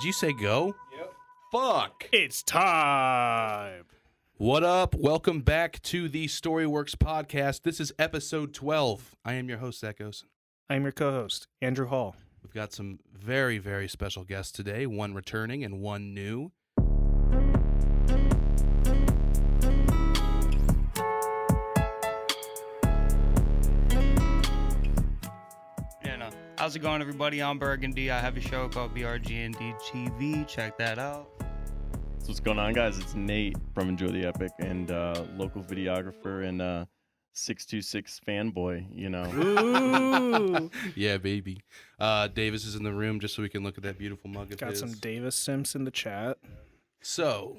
Did you say go? Yep. Fuck. It's time. What up? Welcome back to the Storyworks podcast. This is episode 12. I am your host, Zac Andrew. I'm your co-host, Andrew Hall. We've got some very, very special guests today, one returning and one new. How's it going, everybody? I'm Burgundy. I have a show called BRGND TV. Check that out. So what's going on, guys? It's Nate from Enjoy the Epic and local videographer and 626 fanboy, you know. Ooh. Yeah, baby. Davis is in the room just so we can look at that beautiful mug of Got his. some Davis Sims in the chat. So,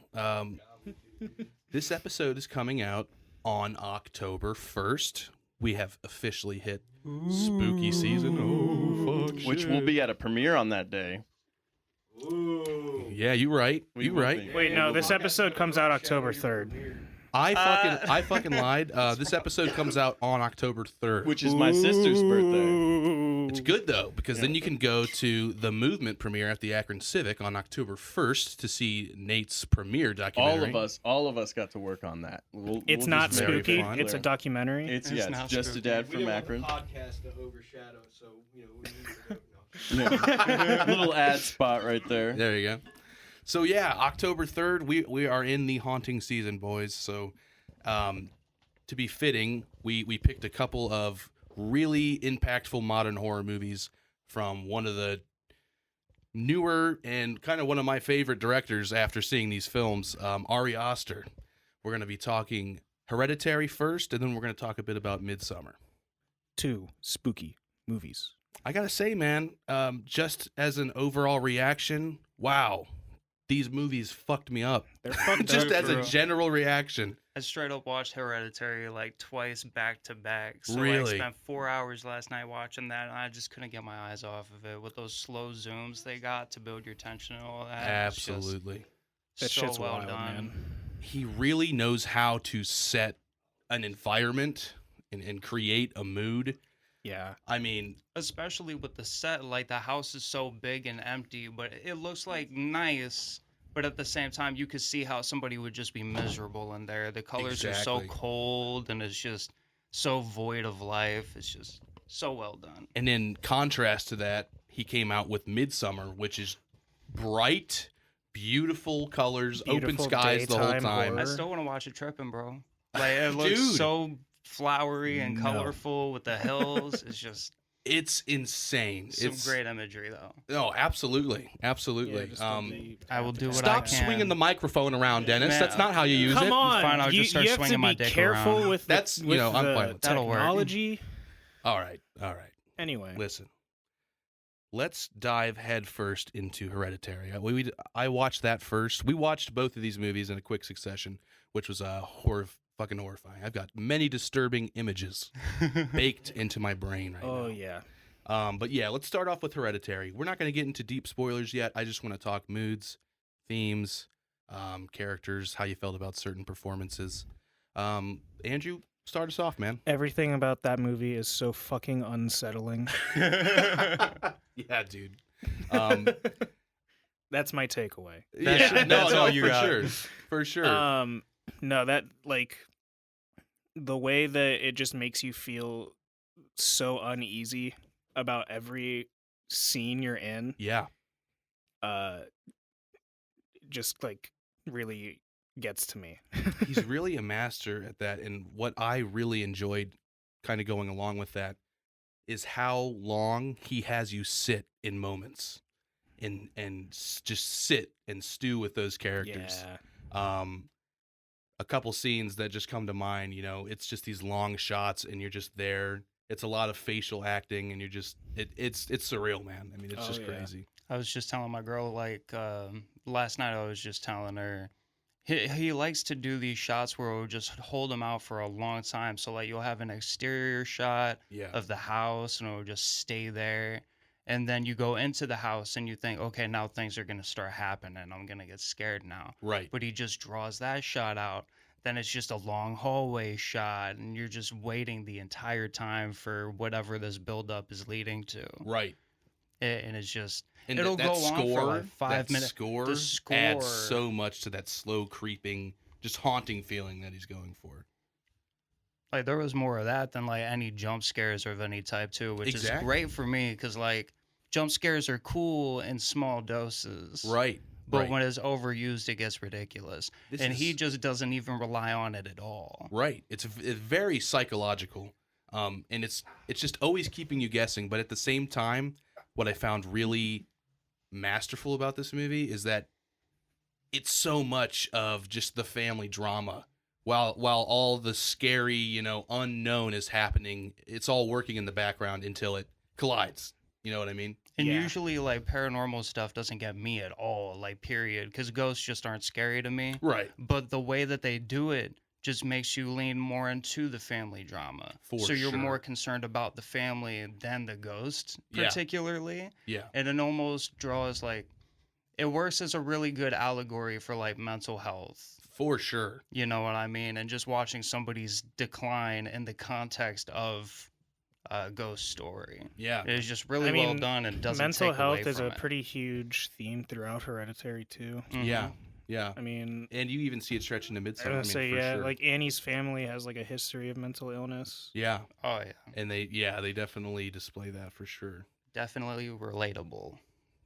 this episode is coming out on October 1st. We have officially hit spooky season. Oh, fuck. Which will be at a premiere on that day. Yeah, you're right. You're right. Wait, no, this episode comes out October 3rd. I fucking lied. This episode comes out on October 3rd. Which is my sister's birthday. It's good, though, because then you can go to the Movement premiere at the Akron Civic on October 1st to see Nate's premiere documentary. All of us got to work on that. It's we'll not just make it spooky. fun. It's a documentary. It's not just spooky. a dad from we don't Akron. want the podcast to overshadow it, so we need to go. Yeah. Little ad spot right there. There you go. So, yeah, October 3rd, we are in the haunting season, boys. So, to be fitting, we picked a couple of really impactful modern horror movies from one of the newer and kind of one of my favorite directors after seeing these films, Ari Aster. We're going to be talking Hereditary first, and then we're going to talk a bit about Midsommar. 2 spooky movies. I got to say, man, just as an overall reaction, wow, these movies fucked me up. They're fucked Just up, as a bro. general reaction. I straight up watched Hereditary like twice back to back. So Really? I spent 4 hours last night watching that, and I just couldn't get my eyes off of it with those slow zooms they got to build your tension and all that. It's just Absolutely. That so shit's well wild, done. man. He really knows how to set an environment and create a mood. Yeah. I mean, Especially with the set, like the house is so big and empty, but it looks like nice. But at the same time, you could see how somebody would just be miserable in there. The colors are so Exactly. cold, and it's just so void of life. It's just so well done. and in contrast to that, he came out with Midsommar, which is bright, beautiful colors, open Beautiful skies the whole daytime time. I horror. still want to watch it tripping, bro. Like it looks Dude. so flowery and No. colorful with the hills. It's just It's insane. some It's great imagery, though. Oh, absolutely, absolutely. Yeah, just the I will do what Stop I can. swinging the microphone around, Dennis. Man, That's not how you use Come it. on. Fine, I'll you, just start you have swinging to my be dick careful around. with That's, the, you know, with I'm the fine with that. That'll work. technology. All right. Anyway. Listen, let's dive headfirst into Hereditary. I watched that first. We watched both of these movies in a quick succession, which was fucking horrifying. I've got many disturbing images baked into my brain right Oh, now. yeah. But yeah, let's start off with Hereditary. We're not going to get into deep spoilers yet. I just want to talk moods, themes, characters, how you felt about certain performances. Andrew, start us off, man. Everything about that movie is so fucking unsettling. Yeah, dude. That's my takeaway. That's all you for got. sure. For sure. No, that like the way that it just makes you feel so uneasy about every scene you're in, Yeah. just like really gets to me. He's really a master at that. And what I really enjoyed kind of going along with that is how long he has you sit in moments and just sit and stew with those characters. Yeah. A couple scenes that just come to mind, you know, it's just these long shots and you're just there. It's a lot of facial acting and you're just it's surreal, man. I mean, it's Oh, just yeah. crazy. I was just telling my girl, like, last night I was just telling her, he likes to do these shots where we'll just hold him out for a long time. So, like, you'll have an exterior shot Yeah. of the house and it'll just stay there. And then you go into the house and you think, okay, now things are going to start happening. I'm going to get scared now. Right. But he just draws that shot out. Then it's just a long hallway shot, and you're just waiting the entire time for whatever this buildup is leading to. Right. and it's just And it'll that go on score, for like 5 minutes. Score The score adds so much to that slow creeping, just haunting feeling that he's going for. like there was more of that than like any jump scares of any type too, which is Exactly. great for me because like jump scares are cool in small doses, Right. but right. when it's overused, it gets ridiculous. This And he is- just doesn't even rely on it at all. Right. It's very psychological, and it's just always keeping you guessing. But at the same time, what I found really masterful about this movie is that it's so much of just the family drama. While all the scary, unknown is happening, it's all working in the background until it collides. You know what I mean? And Yeah. usually, like, paranormal stuff doesn't get me at all, like, period, because ghosts just aren't scary to me. Right. But the way that they do it just makes you lean more into the family drama. For so you're sure. more concerned about the family than the ghost, Yeah. particularly. Yeah. And it almost draws, like, it works as a really good allegory for, like, mental health. For sure. You know what I mean? And just watching somebody's decline in the context of a ghost story. Yeah. It's just really I well mean, done and doesn't mental take health away is from a it. pretty huge theme throughout Hereditary too. Mhm. Yeah. Yeah. I mean, And you even see it stretch into I Midsommar. was I gonna mean, say for yeah, sure. like Annie's family has like a history of mental illness. Yeah. Oh yeah, And they definitely display that for sure. definitely relatable.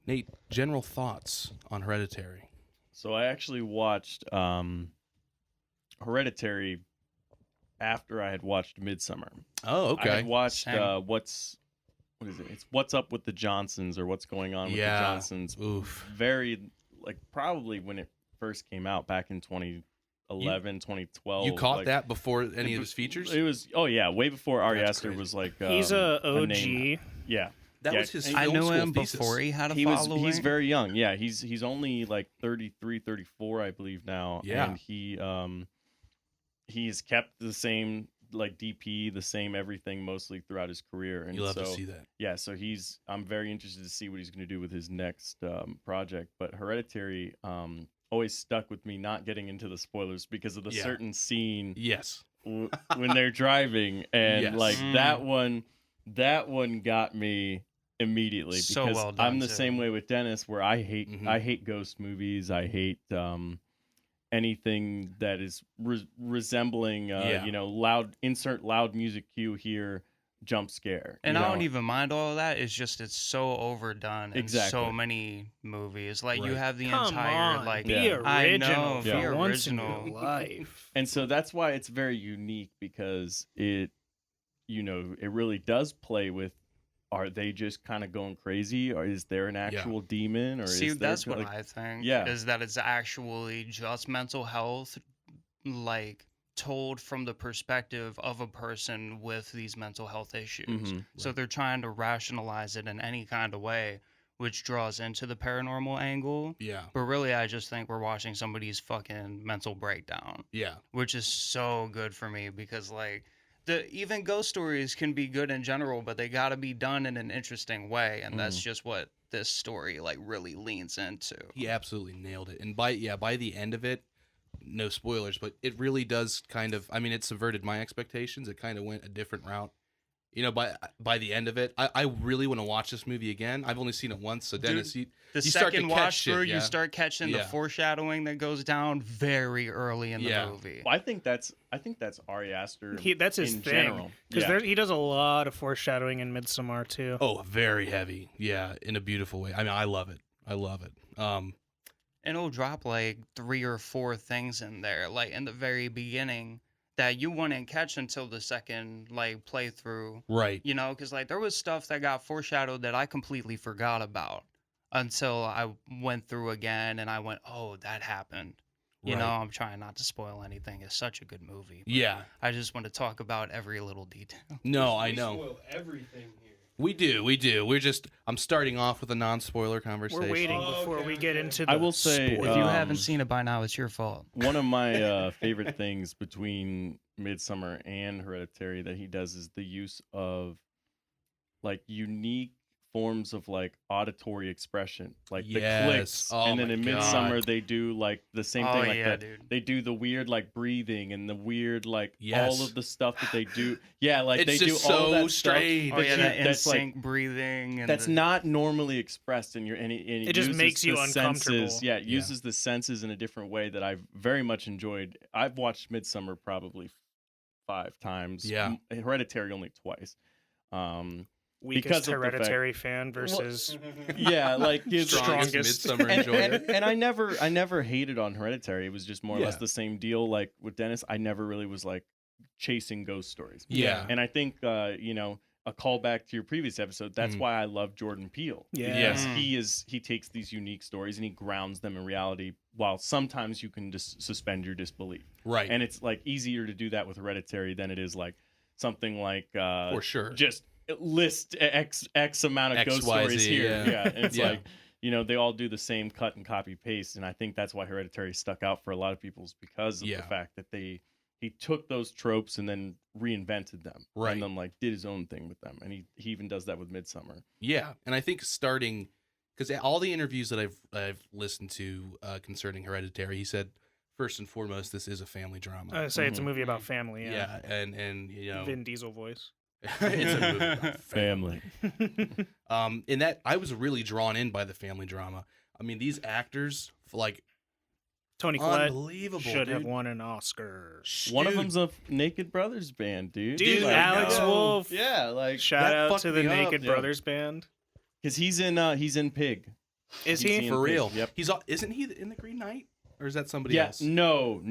Nate, general thoughts on Hereditary? So I actually watched Hereditary after I had watched Midsommar. Oh, I okay. had watched Same. what is it? It's What's Up with the Johnsons, or What's Going On with the Yeah. Johnsons. Oof. Very, like, probably when it first came out back in 2011, 2012. You caught like, that before any of his features? It was, oh yeah, way before Ari That's Aster crazy. was like He's a OG. name. Yeah. That Yeah, was his and I film knew school him thesis. before he had a He's following. very young. Yeah, he's only like 33, 34, I believe now. Yeah. And he's kept the same like DP, the same everything mostly throughout his career. And You love so, to see that. yeah, so I'm very interested to see what he's going to do with his next project. But Hereditary always stuck with me, not getting into the spoilers because of the Yeah. certain scene Yes. when they're driving, and Yes. like Mm. that one got me immediately So because well done, I'm the too. same way with Dennis, where I hate Mhm. ghost movies. I hate anything that is resembling Yeah. loud music cue here, jump scare. And you I don't know? even mind all of that. It's just it's so overdone in so Exactly. many movies. Like you Right. have the Come entire on, like be Yeah. I original know, for Yeah. once in original. your life. And so that's why it's very unique, because it really does play with, are they just kind of going crazy, or is there an actual demon, or See, is there that's what like, I think. Yeah. Is that it's actually just mental health, like told from the perspective of a person with these mental health issues. Mhm. So they're trying to rationalize it in any kind of way, which draws into the paranormal angle. Yeah. But really, I just think we're watching somebody's fucking mental breakdown, Yeah. which is so good for me because, like, even ghost stories can be good in general, but they got to be done in an interesting way, and that's just what this story like really leans into. He absolutely nailed it. And by the end of it, no spoilers, but it really does kind of, I mean, it subverted my expectations. It kind of went a different route. By the end of it, I really want to watch this movie again. I've only seen it once, so Dennis, The you start to second catch watch shit, through, yeah. you start catching the Yeah. foreshadowing that goes down very early in the Yeah. movie. Well, I think that's Ari Aster. That's his in thing. general. Because Yeah. he does a lot of foreshadowing in Midsommar too. Oh, very heavy. Yeah, in a beautiful way. I mean, I love it. I love it. And it'll drop like 3 or 4 things in there, like in the very beginning, that you wouldn't catch until the second like playthrough. Right. You know, because like there was stuff that got foreshadowed that I completely forgot about until I went through again and I went, oh, that happened. You know, Right. I'm trying not to spoil anything. It's such a good movie. but Yeah. I just want to talk about every little detail. No, I We know. spoil everything here. We do. I'm starting off with a non-spoiler conversation. We're waiting Oh, before okay, we get okay. into the I will say, spoilers. If you Um, haven't seen it by now, it's your fault. One of my favorite things between Midsommar and Hereditary that he does is the use of like unique forms of like auditory expression, like the Yes. clicks, Oh and then my in God. Midsummer they do like the same Oh, thing, like yeah, that. dude. They do the weird like breathing and the weird like Yes. all of the stuff that they do. Yeah, like It's they do just all so that strange. stuff. Oh yeah, that that you- in that's like sync breathing. And that's the, not normally expressed in your any. It just uses makes you the uncomfortable. senses. Yeah, it uses the senses in a different way that I've very much enjoyed. I've watched Midsummer probably 5 times. Yeah. Hereditary only twice. Weakest because of the fact- Hereditary fan versus Yeah, like it's- Strongest. Midsummer and, enjoyer. and I never hated on Hereditary. It was just more or less Yeah. the same deal. Like with Dennis, I never really was like chasing ghost stories. Yeah. And I think you know, a callback to your previous episode, that's Mhm. why I love Jordan Peele. Yeah. Yes. He takes these unique stories and he grounds them in reality, while sometimes you can just suspend your disbelief. Right. And it's like easier to do that with Hereditary than it is like something like For sure. just list X amount of X, ghost Y, stories Z, here. yeah. Yeah. And it's Yeah. like, you know, they all do the same cut and copy paste. And I think that's why Hereditary stuck out for a lot of people, because of Yeah. the fact that he took those tropes and then reinvented them. Right. And then like did his own thing with them. And he even does that with Midsummer. Yeah, and I think starting because all the interviews that I've listened to concerning Hereditary, he said first and foremost this is a family drama. I say it's a Mhm. movie about family. yeah, and you know Vin Diesel voice. it's a movie about Family. in that I was really drawn in by the family drama. I mean, these actors like Tony Collette unbelievable. should have dude. won an Oscar. One of Dude, them's a Naked Brothers band, dude. Dude, Like, Alex Wolf. Yeah, like Shout that out fucked to the me up. Naked Yeah. Brothers band. because he's in Pig. Is He's he? in for Pig. real. Yep. Isn't he in the Green Knight, or is that somebody Yeah, else? no,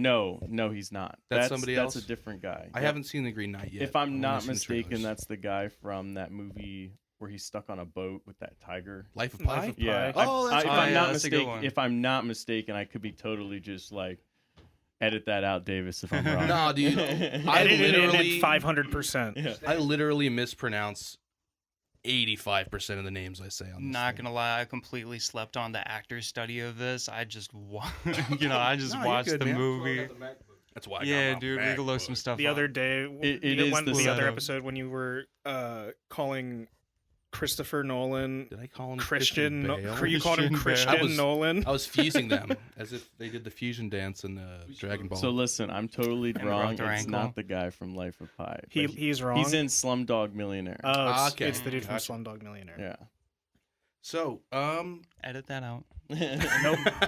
he's not. That's somebody That's else? a different guy. I Yep. haven't seen the Green Knight yet. If I'm I've not only seen mistaken, trailers. that's the guy from that movie where he's stuck on a boat with that tiger. Life of Life Pi. of Yeah. Pi. Oh, that's if right. I'm yeah, not that's a good mistaken, one. if I'm not mistaken, I could be totally just like edit that out, Davis. If I'm wrong. No, dude. I Edited it literally- at 500%. Yeah. I literally mispronounce 85% of the names I say on this Not thing. gonna lie, I completely slept on the actor's study of this. I just, I just No, you're watched good, the man. movie. That's why I Yeah, got dude, we can look some stuff The up. other day, It you know, is one, the the other setup. episode when you were calling Christopher Nolan Did I call him Christian. Bale? You called him Christian Bale. Christian Nolan. I was fusing them as if they did the fusion dance in Dragon Ball. So listen, I'm totally And wrong. broke their It's ankle. not the guy from Life of Pi. but He's wrong. He's in Slumdog Millionaire. Oh, it's, Okay, it's the dude gotcha. from Slumdog Millionaire. Yeah. So, Edit that out.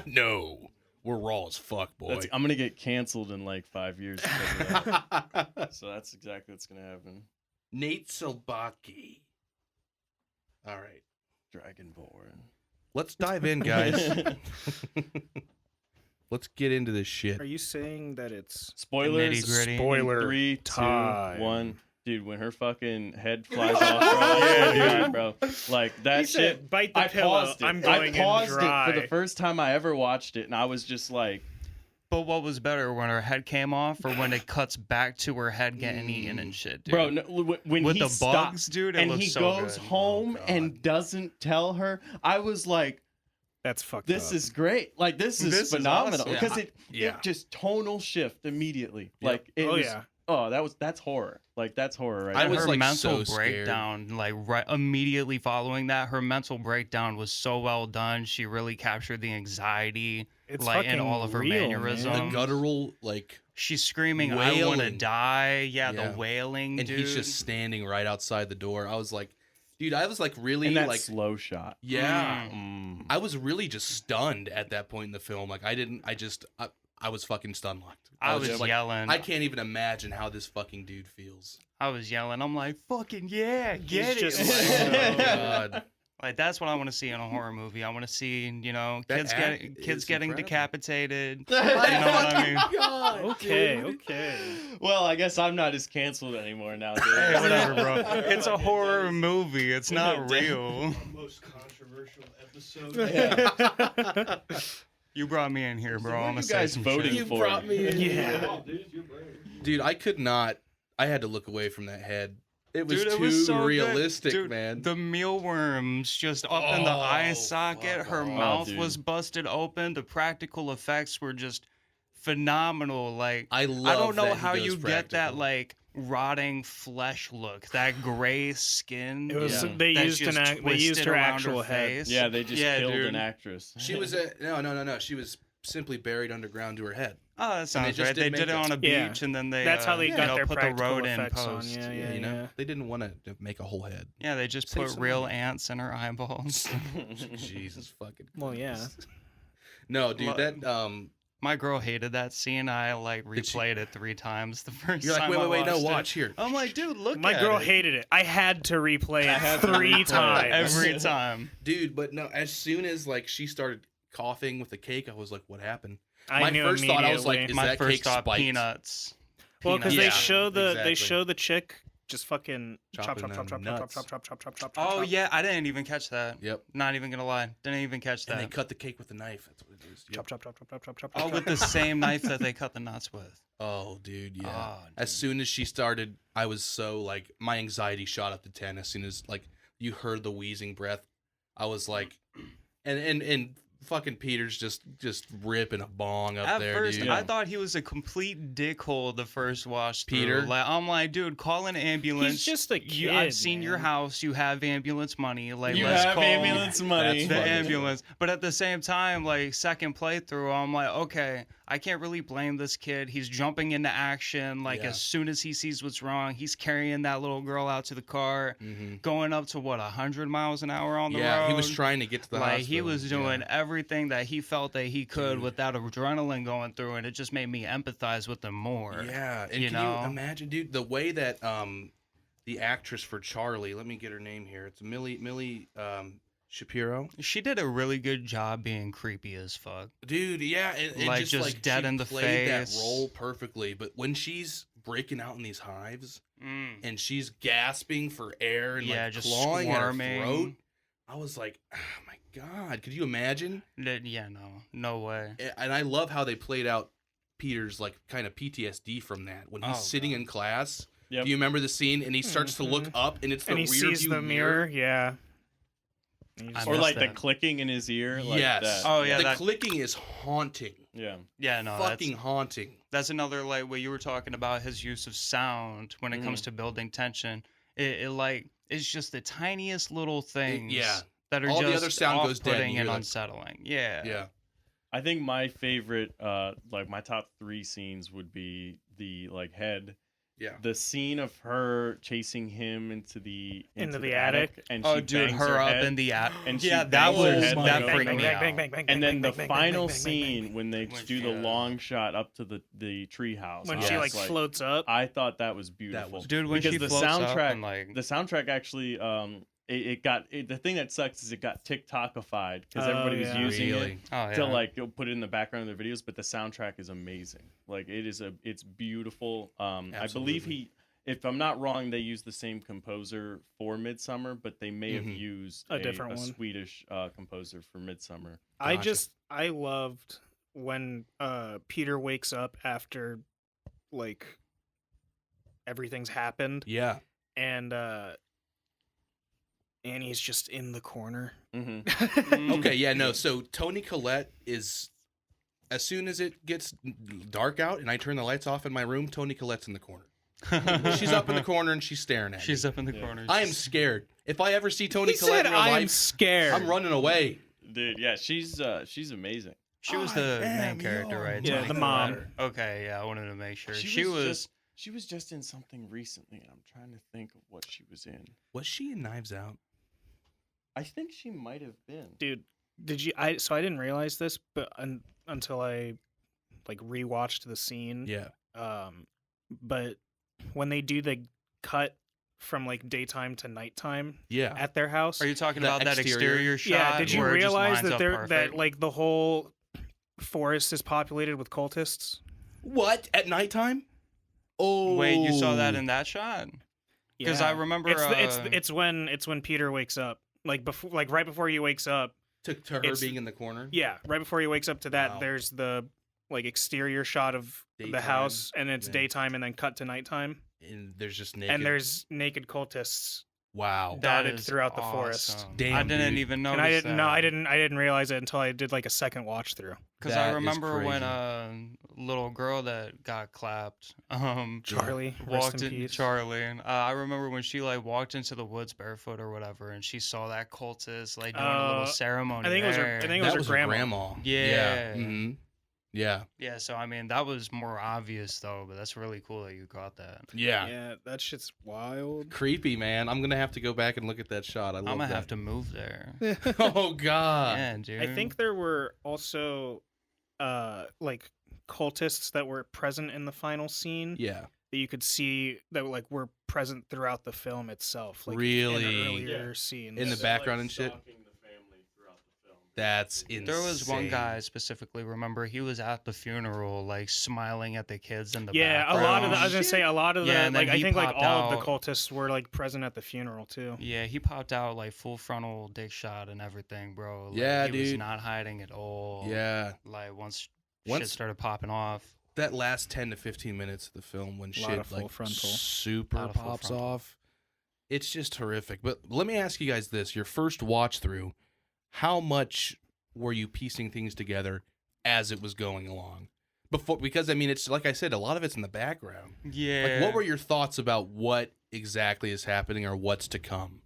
no, we're raw as fuck, boy. I'm gonna get canceled in like 5 years. because of that. So that's exactly what's gonna happen. Nate Sobaki. All right, Dragonborn. let's dive in, guys. Let's get into this shit. Are you saying that it's Spoilers. nitty-gritty. Spoiler 3, 2, time. 1. Dude, when her fucking head flies off, bro. Yeah, dude, bro. Like that He shit. said, "Bite the I pillow. paused it. I'm going I paused in dry." it for the first time I ever watched it, and I was just like, But what was better, when her head came off, or when it cuts back to her head getting eaten and shit, dude? bro, no, when With he the stopped bugs, dude, it and looks he so goes good. home Oh, and God. doesn't tell her, I was like, That's fucked this up. is great. Like this is This is phenomenal awesome. because Yeah. it just tonal shift immediately. Yep. Like it Oh, was, yeah. oh, that's horror. Like that's horror right I there. was, her like, mental so scared. breakdown, like right immediately following that, her mental breakdown was so well done. She really captured the anxiety, It's like in fucking all of her real, mannerisms. The man. guttural, like, She's screaming, "I want to Wailing. die!" Yeah, Yeah. the wailing, and dude. he's just standing right outside the door. I was like, dude, I was like really and that like, slow shot. yeah. Mm. I was really just stunned at that point in the film. Like, I was fucking stun locked. I was just like, yelling. I can't even imagine how this fucking dude feels. I was yelling. I'm like, "Fucking yeah, get it!" just Oh, like- God. Like that's what I want to see in a horror movie. I want to see, That kids act kids is getting incredible. decapitated. You know what I mean? God, Okay, dude. okay. Well, I guess I'm not as canceled anymore now, dude. Hey, whatever, bro. It's a horror movie. It's not real. Most controversial episode. Yeah. You brought me in here, bro. What are I'm you gonna say guys some voting shit. You for? brought me in. Yeah. Oh, dude, it's your brain. Dude, I could not. I had to look away from that head. It was Dude, too it was so good. realistic, Dude, man. The mealworms just up in the eye Oh, socket. fuck Her off. mouth dude. was busted open. The practical effects were just phenomenal. Like I love I don't know that he how goes you get that practical. like rotting flesh look, that gray skin. It was Yeah. they that's used just they used twisted her around actual head. face. Yeah, they just Yeah, killed dude. an actress. She was no. She was simply buried underground to her head. Oh, that sounds just right. They didn't did it make on a Yeah. beach, and then they That's how they you got know, their put the practical road in effects on. post. Yeah, Yeah, yeah, you know, yeah. they didn't want to make a whole head. Yeah, they just Save put some real money. ants in her eyeballs. Jesus fucking. Well, yeah. Christ. No, dude, that My girl hated that scene. I like Did she- replayed it 3 times the first you're like, time. wait, no, I watched watch it. here. I'm like, dude, look. My at girl it. hated it. I had to replay I it had to 3 replay it. times. Every time. Dude, but no, as soon as like she started coughing with the cake, I was like, what happened? I My knew first thought, I was like, immediately. is My that first cake thought, spiked? peanuts. Well, because Yeah, they exactly. show the chick just fucking chop Chopping chop chop them chop chop nuts. chop chop chop chop chop. Oh chop, yeah, I didn't even catch that. Yep. Not even gonna lie, didn't even catch And they that. cut the cake with a knife. That's what it is. Yep. chop chop chop chop chop chop chop. Oh, chop. with the same knife that they cut the nuts with. Oh, dude, yeah. Oh, As soon as she started, I was so like, my anxiety shot up to 10. As soon as like you heard the wheezing breath, I was like, and fucking Peter's just ripping a bong up At there, first, dude. I thought he was a complete dickhole the first watch through. Peter? Like, I'm like, dude, call an ambulance. He's just a kid. I've seen your man. house. You have ambulance money. Like, You let's have call ambulance money. That's the funny. ambulance. But at the same time, like, second playthrough, I'm like, okay, I can't really blame this kid. He's jumping into action. Like, Yeah. as soon as he sees what's wrong, he's carrying that little girl out to the car, Mhm. going up to, 100 miles an hour on the road? Yeah, he was trying to get to the Like, hospital. he was doing Yeah. everything that he felt that he could Dude. with that adrenaline going through, and it just made me empathize with him more. Yeah, and you can know? you imagine, dude, the way that the actress for Charlie, let me get her name here. It's Millie Shapiro. She did a really good job being creepy as fuck. Dude, yeah, and Like, just just like dead she in the played face. that role perfectly. But when she's breaking out in these hives Mm. and she's gasping for air and Yeah, like just clawing at her squirming. throat, I was like, oh my god, could you imagine? Yeah, no way. And I love how they played out Peter's like kind of PTSD from that when he's Oh, sitting God. in class. Yep. Do you remember the scene? And he starts to look up, and it's the And he rear sees view the mirror. Yeah. And he I just- Or missed like the that. clicking in his ear. Like Yes. that. Oh, yeah, the that- clicking is haunting. Yeah. Yeah, no, Fucking haunting. that's another, like, what you were talking about, his use of sound when it comes to building tension. It like, it's just the tiniest little things yeah. that are All the just other sound goes dead, and off-putting you and hear, like- unsettling. Yeah. Yeah. I think my favorite, like my top 3 scenes would be the like head. Yeah. The scene of her chasing him into the attic. and Oh, she dude, bangs her up head. in the attic. and she Yeah, that bangs her was head, like, that over freaked the- me out. And then the final scene when they do the Yeah. long shot up to the treehouse. when I she was like floats up. I thought that was beautiful. was- Dude, when because she the floats up soundtrack, and, like, the soundtrack actually, the thing that sucks is it got TikTokified because Oh, everybody was yeah. using Really? it oh, yeah. to like go put it in the background of their videos. But the soundtrack is amazing. Like it's beautiful. I believe Absolutely. if I'm not wrong, they used the same composer for Midsommar, but they may have Mhm. used A different one. Swedish composer for Midsommar. Gotcha. I loved when Peter wakes up after like everything's happened Yeah. and Annie's just in the corner. Mm-hmm. Okay, yeah, no. So Toni Collette is, as soon as it gets dark out and I turn the lights off in my room, Toni Collette's in the corner. She's up in the corner and she's staring at She's me. up in the Yeah. corner. I am scared. If I ever see Toni He Collette said, in real "I am life, scared." I'm running away. Dude, yeah, she's amazing. She was I the am main character, your right? Yeah, Toni the Collette? mom. Okay, yeah, I wanted to make sure. She was just in something recently, and I'm trying to think of what she was in. Was she in Knives Out? I think she might have been. Dude, did you? I didn't realize this, but until I like rewatched the scene. Yeah. But when they do the cut from like daytime to nighttime Yeah. at their house, Are you talking The about that exterior? exterior shot? yeah, did you where it just realize lines that up that perfect? like the whole forest is populated with cultists? What? At nighttime? Oh. Wait, you saw that in that shot? Because I remember it's when Peter wakes up, like before, like right before he wakes up. to her it's- being in the corner? Yeah, right before he wakes up to that, Wow. there's the like exterior shot of the Daytime, house, and it's then- daytime, and then cut to nighttime, And there's just naked. and there's naked cultists Wow. dotted is throughout the forest. awesome. Damn, I didn't dude. even notice And I didn't. that. No, I didn't realize it until I did like a second watch through. Because That I is remember when crazy. little girl that got clapped, Charlie, rest walked in in peace. Charlie. I remember when she like walked into the woods barefoot or whatever, and she saw that cultist like doing a little ceremony. I think it was her. there. I think it That was her was grandma. Yeah. Mm-hmm. Yeah. Yeah, so I mean that was more obvious though, but that's really cool that you caught that. Yeah. Yeah, that shit's wild. Creepy, man. I'm gonna have to go back and look at that shot. I love I'm gonna that. have to move there. Oh God. Yeah, dude. I think there were also like cultists that were present in the final scene Yeah. that you could see that like were present throughout the film itself. Like Really? in earlier Yeah. scenes. In the background and shit? Stalking the family throughout the film. That's insane. there was one guy I specifically remember. He was at the funeral, like smiling at the kids in the Yeah, background. a lot of the. I was gonna say a lot of Yeah, the. and then Like I he think like popped all of the out. cultists were like present at the funeral too. Yeah, he popped out like full frontal dick shot and everything, bro. Like, Yeah, he was dude. not hiding at all. Yeah. Like once Once- shit started popping off. That last 10 to 15 minutes of the film when Lot shit of full like frontal. super Lot of full pops frontal. off. It's just horrific. But let me ask you guys this: your first watch through, how much were you piecing things together as it was going along? Because I mean, it's like I said, a lot of it's in the background. Yeah. Like, what were your thoughts about what exactly is happening or what's to come?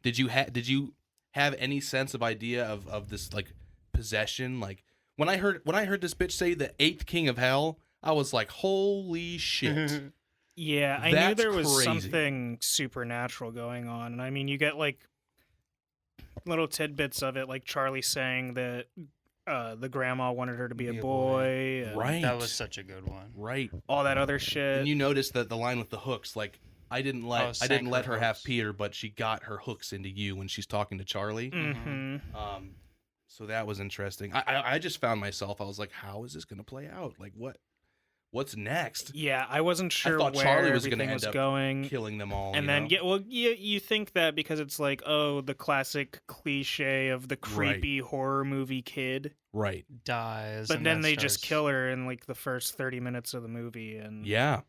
Did you have any sense of idea of this like possession? Like when I heard this bitch say the 8th king of hell, I was like, holy shit. Yeah, I knew That's there was crazy. something supernatural going on, and I mean, you get like little tidbits of it, like Charlie saying that the grandma wanted her to be a boy, and Right. That was such a good one. Right. all that other shit. And you noticed that the line with the hooks, like I didn't let sank her her have hooks. Peter, but she got her hooks into you when she's talking to Charlie. Mm-hmm. So that was interesting. I just found myself, I was like, how is this gonna play out? Like what's next? Yeah, I wasn't sure thought where Charlie was gonna everything end was up going. Killing them all. And you then, know? you think that because it's like, oh, the classic cliche of the creepy horror movie kid. Right. Dies. But and then that they just starts- kill her in like the first 30 minutes of the movie. And Yeah.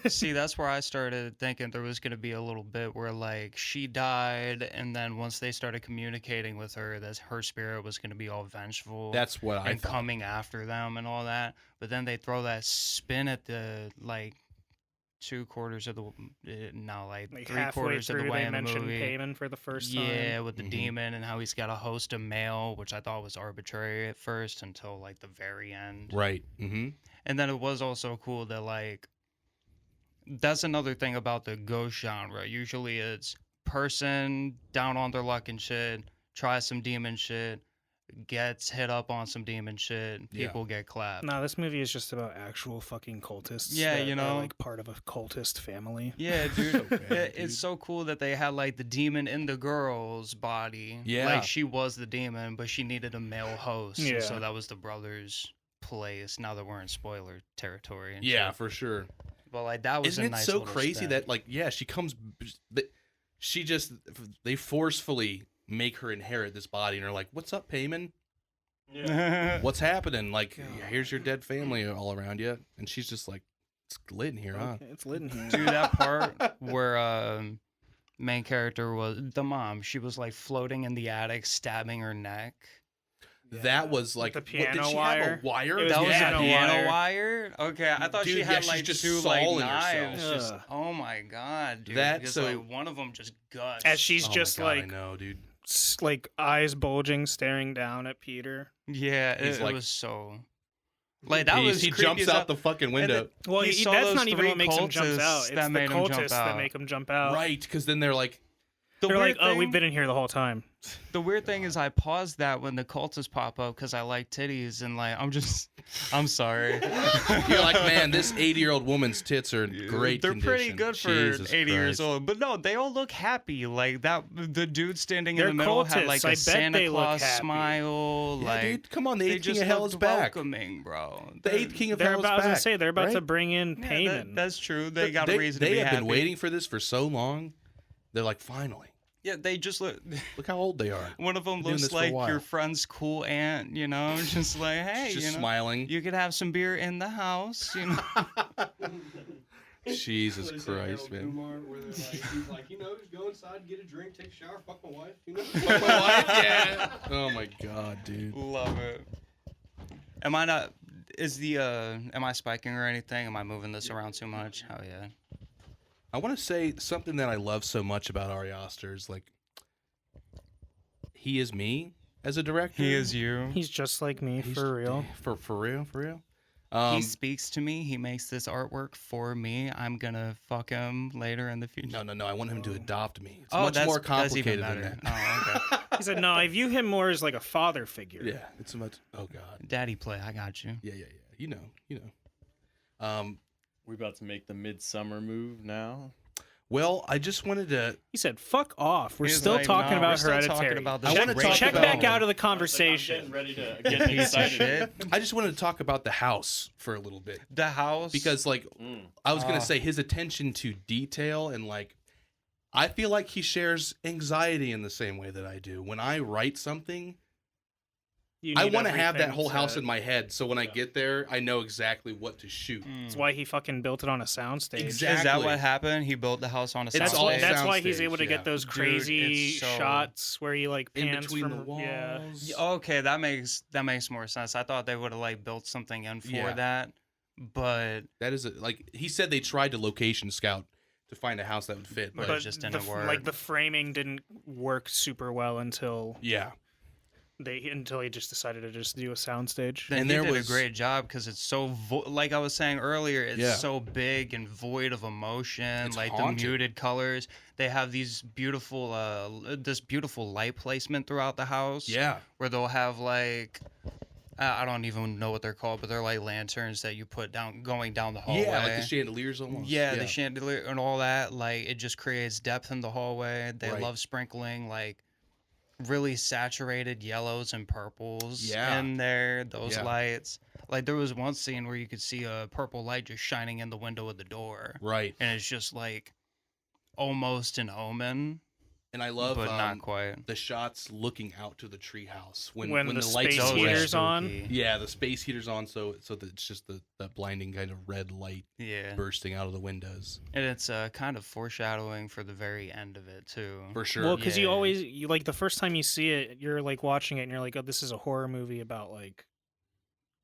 See, that's where I started thinking there was going to be a little bit where, like, she died, and then once they started communicating with her, that her spirit was going to be all vengeful That's what I and thought. coming after them and all that. But then they throw that spin at the, like, 3/4 of the, no, like, like 3/4 halfway of the through, way they in the mentioned movie. Payman for the first time. Yeah, with the Mhm. demon and how he's got to host a male, which I thought was arbitrary at first until, like, the very end. Right. Mm-hmm. And then it was also cool that, like, that's another thing about the ghost genre. Usually it's person down on their luck and shit, try some demon shit, gets hit up on some demon shit, Yeah. people get clapped. No, this movie is just about actual fucking cultists. Yeah, that you are, know? like part of a cultist family. Yeah, dude. So bad, dude. It's so cool that they had, like, the demon in the girl's body. Yeah. Like, she was the demon, but she needed a male host. Yeah. And so that was the brothers' place. Now that we're in spoiler territory. And Yeah, shit. for sure. But, like, that was Isn't a it nice so little crazy spin. that like she comes, they forcefully make her inherit this body and are like, what's up, Payman? What's happening? Like, here's your dead family all around you, and she's just like, it's lit in here, huh? Okay, it's lit in here. Dude, that part where main character was the mom, she was like floating in the attic, stabbing her neck. That was like, The what, piano did she wire? have a wire? It was That was piano a piano wire. wire. Okay, I thought Dude, she yeah, had she's like just two like sawing knives. herself. Just, Ugh. oh my god, dude! That- because so- like one of them just guts. As she's Oh my just God, like I know, dude. like eyes bulging, staring down at Peter. yeah, He's it like- was so like that was he creepy jumps as out hell. the fucking window. Well, He saw that's those not even three what makes him jump cultists out. It's that the made him jump cultists that out. make him jump out. Right, because then they're like, The They're like, weird oh, we've thing- been in here the whole time. The weird thing is I paused that when the cultists pop up because I like titties and like I'm sorry. you're like, man, this 80-year-old woman's tits are in great They're pretty condition. good for Jesus 80 years Christ. old. But no, they all look happy. Like that the dude standing They're in the middle had cultists. like I a bet Santa they look Claus happy. smile. Yeah, like dude, come on, the they 8th King just of Hell looked is back. welcoming, bro. The 8th King of They're Hell is about, I was gonna back. say they're about to right? bring in Yeah, Payman. that's true. They got a reason They to be have happy. been waiting for this for so long. They're like, finally. Yeah, they just look. Look how old they are. One of them Doing this looks for a like while. your friend's cool aunt. You know, just like hey, Just you know, smiling. you could have some beer in the house. You know. Jesus What is that, Christ, Harold man. Kumar, where they're like, he's like, just go inside, get a drink, take a shower, fuck my wife, Fuck my wife, yeah. Oh my god, dude. Love it. Am I not? Am I spiking or anything? Am I moving this around too much? Oh yeah. I want to say something that I love so much about Ari Aster is like, he is me as a director. He is you. He's just like me, He's- for real. For real. He speaks to me. He makes this artwork for me. I'm gonna fuck him later in the future. No. I want him to adopt me. It's Oh, much that's more that's even complicated than better. that. Oh, okay. He said, no, I view him more as like a father figure. Yeah, it's a much. Oh god. Daddy play. I got you. Yeah. You know. We about to make the Midsommar move now. Well, I just wanted to. He said, fuck off. We're He's still like, talking "No, we're about still talking Hereditary. about this I wanna great talk Check about- back out of the I'm conversation. getting ready to Piece get of excited. shit. I just wanted to talk about the house for a little bit The house. because, like, I was gonna say his attention to detail and like, I feel like he shares anxiety in the same way that I do. When I write something, You I need want to have that everything whole house to- in my head, so when I get there, I know exactly what to shoot. That's why he fucking built it on a soundstage. Exactly. Is that what happened? He built the house on a It's That's all why, soundstage. that's why he's soundstage, able to yeah. get those Dude, crazy it's so- shots where he like In pans between from the walls. yeah. Okay, that makes more sense. I thought they would have like built something in for Yeah. that, but That is like he said they tried to location scout to find a house that would fit, But but it just didn't the, work. Like the framing didn't work super well until yeah. he just decided to just do a soundstage. then And he there did was- a great job because it's so like I was saying earlier, it's Yeah. so big and void of emotion. It's like haunted. the muted colors, they have these beautiful, this beautiful light placement throughout the house. Yeah. where they'll have like. I don't even know what they're called, but they're like lanterns that you put down going down the hallway. Yeah, like the chandeliers almost. Yeah, the chandelier and all that. Like it just creates depth in the hallway. They Right. love sprinkling like really saturated yellows and purples Yeah. in there. Those Yeah. lights. Like there was one scene where you could see a purple light just shining in the window of the door, Right. and it's just like almost an omen, And I love but not quite. the shots looking out to the treehouse when When the the lights space are Those are red. heaters on. spooky. Yeah, the space heaters on, so that it's just the blinding kind of red light Yeah, bursting out of the windows. and it's kind of foreshadowing for the very end of it too. For sure. Well, because Yeah. you like the first time you see it, you're like watching it and you're like, oh, this is a horror movie about like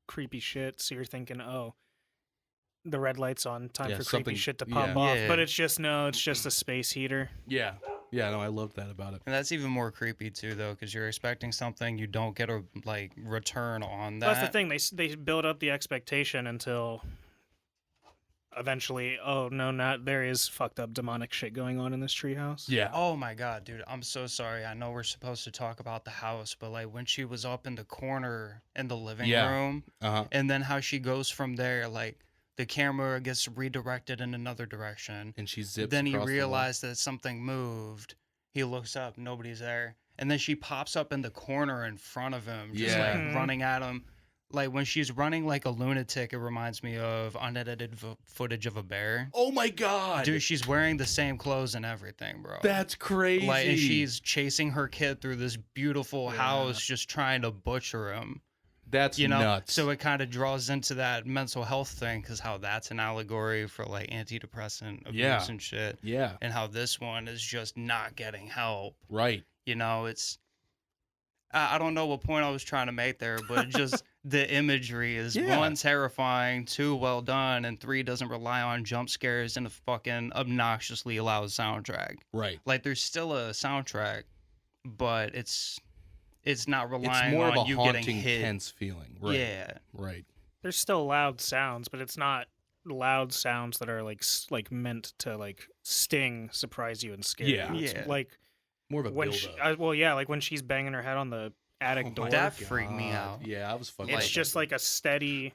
creepy shit. So you're thinking, oh, the red light's on, time Yeah, for something- creepy shit to pop yeah. off. Yeah. But it's just it's just a space heater. yeah. Yeah, no, I love that about it. And that's even more creepy too, though, because you're expecting something you don't get a like return on that. That's the thing. They build up the expectation until eventually, oh no, not there is fucked up demonic shit going on in this treehouse. Yeah. Oh my god, dude! I'm so sorry. I know we're supposed to talk about the house, but like when she was up in the corner in the living Yeah. room, Uh-huh. and then how she goes from there, like the camera gets redirected in another direction. And she zips Then he across the wall. realized that something moved. He looks up, nobody's there. And then she pops up in the corner in front of him, just Yeah. like running at him. Like when she's running like a lunatic, it reminds me of unedited footage of a bear. Oh my god. Dude, she's wearing the same clothes and everything, bro. That's crazy. Like, and she's chasing her kid through this beautiful Yeah. house, just trying to butcher him. That's You know, nuts. so it kind of draws into that mental health thing, because how that's an allegory for like antidepressant abuse Yeah. and shit, yeah, and how this one is just not getting help. right. You know, it's I don't know what point I was trying to make there, but just the imagery is Yeah. one, terrifying, two, well done, and three, doesn't rely on jump scares and a fucking obnoxiously loud soundtrack. Right. Like there's still a soundtrack, but it's not It's relying more of on a you getting haunting, hit. tense feeling. Right. Yeah. Right. There's still loud sounds, but it's not loud sounds that are like meant to like sting, surprise you, and scare Yeah. you. It's Yeah. like More of a when build she, up. like when she's banging her head on the attic Oh my door. That freaked me God. out. Yeah, I was fucking. It's like just that. like a steady,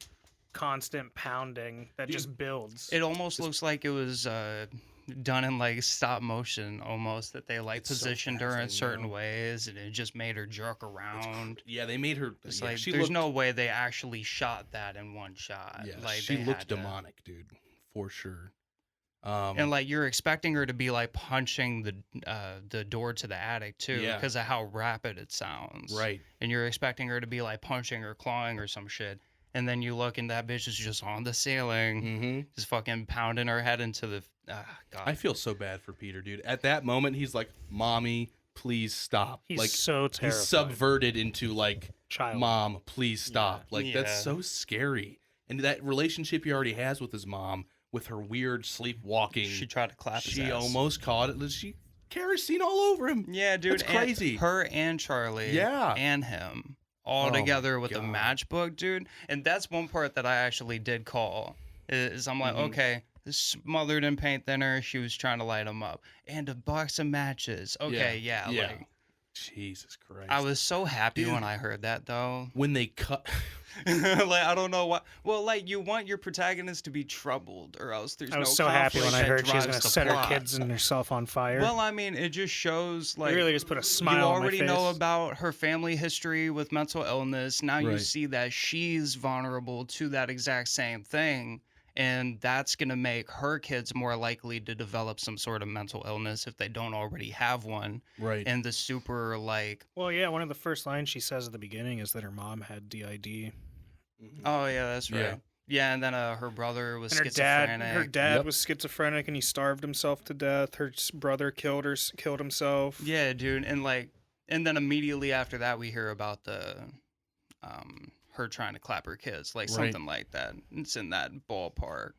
constant pounding that Dude, just builds. It almost looks like it was done in like stop motion almost, that they like It's so positioned fast, her I in certain know. ways, and it just made her jerk around. Yeah, they made her. It's yeah, like she there's looked, no way they actually shot that in one shot. Yeah, like she they looked had to. demonic, dude, for sure. And like you're expecting her to be like punching the door to the attic too, Yeah. because of how rapid it sounds. right. And you're expecting her to be like punching or clawing or some shit. And then you look and that bitch is just on the ceiling, Mm-hmm. just fucking pounding her head into the. God. I feel so bad for Peter, dude. At that moment, he's like, "Mommy, please stop." He's like so he's terrified. subverted into like, Child. "Mom, please stop." Yeah. Like that's Yeah. so scary. And that relationship he already has with his mom, with her weird sleepwalking, She tried to clap his she ass. almost caught it. She kerosene all over him. Yeah, dude. That's crazy. Her and Charlie. Yeah. And him. All Oh my together with the God. matchbook, dude. And that's one part that I actually did call. Is I'm like, Mhm. okay, smothered in paint thinner. She was trying to light him up. And a box of matches. Okay, yeah. Like, Jesus Christ. I was so happy Dude. when I heard that, though. when they cut. Like, I don't know why. Well, like, you want your protagonist to be troubled, or else there's I was no so happy when conflict I that heard she was drives going to the set her plot. kids and herself on fire. Well, I mean, it just shows, like, you really just put a smile you on my already face. know about her family history with mental illness. Now you Right. see that she's vulnerable to that exact same thing. And that's going to make her kids more likely to develop some sort of mental illness if they don't already have one. Right. And the super, like, Well, yeah, one of the first lines she says at the beginning is that her mom had DID. oh, yeah, that's right. Yeah. Yeah, and then her brother was And schizophrenic. her dad Yep. was schizophrenic and he starved himself to death. Her brother killed himself. Yeah, dude, and like, and then immediately after that, we hear about the, her trying to clap her kids, like Right. something like that. It's in that ballpark.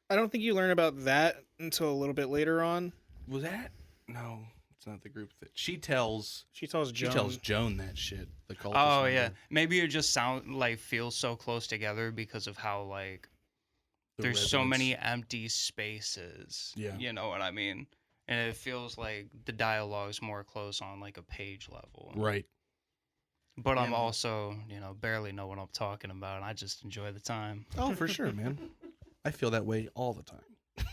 I don't think you learn about that until a little bit later on. Was that? No, it's not the group that she tells. She tells She Joan. tells Joan that shit. The cultist. Oh member. yeah, maybe it just feels so close together because of how like The there's so many residents. empty spaces. Yeah. You know what I mean? And it feels like the dialogue's more close on like a page level. Right. But I'm Yeah. also, barely know what I'm talking about. And I just enjoy the time. Oh, for sure, man. I feel that way all the time.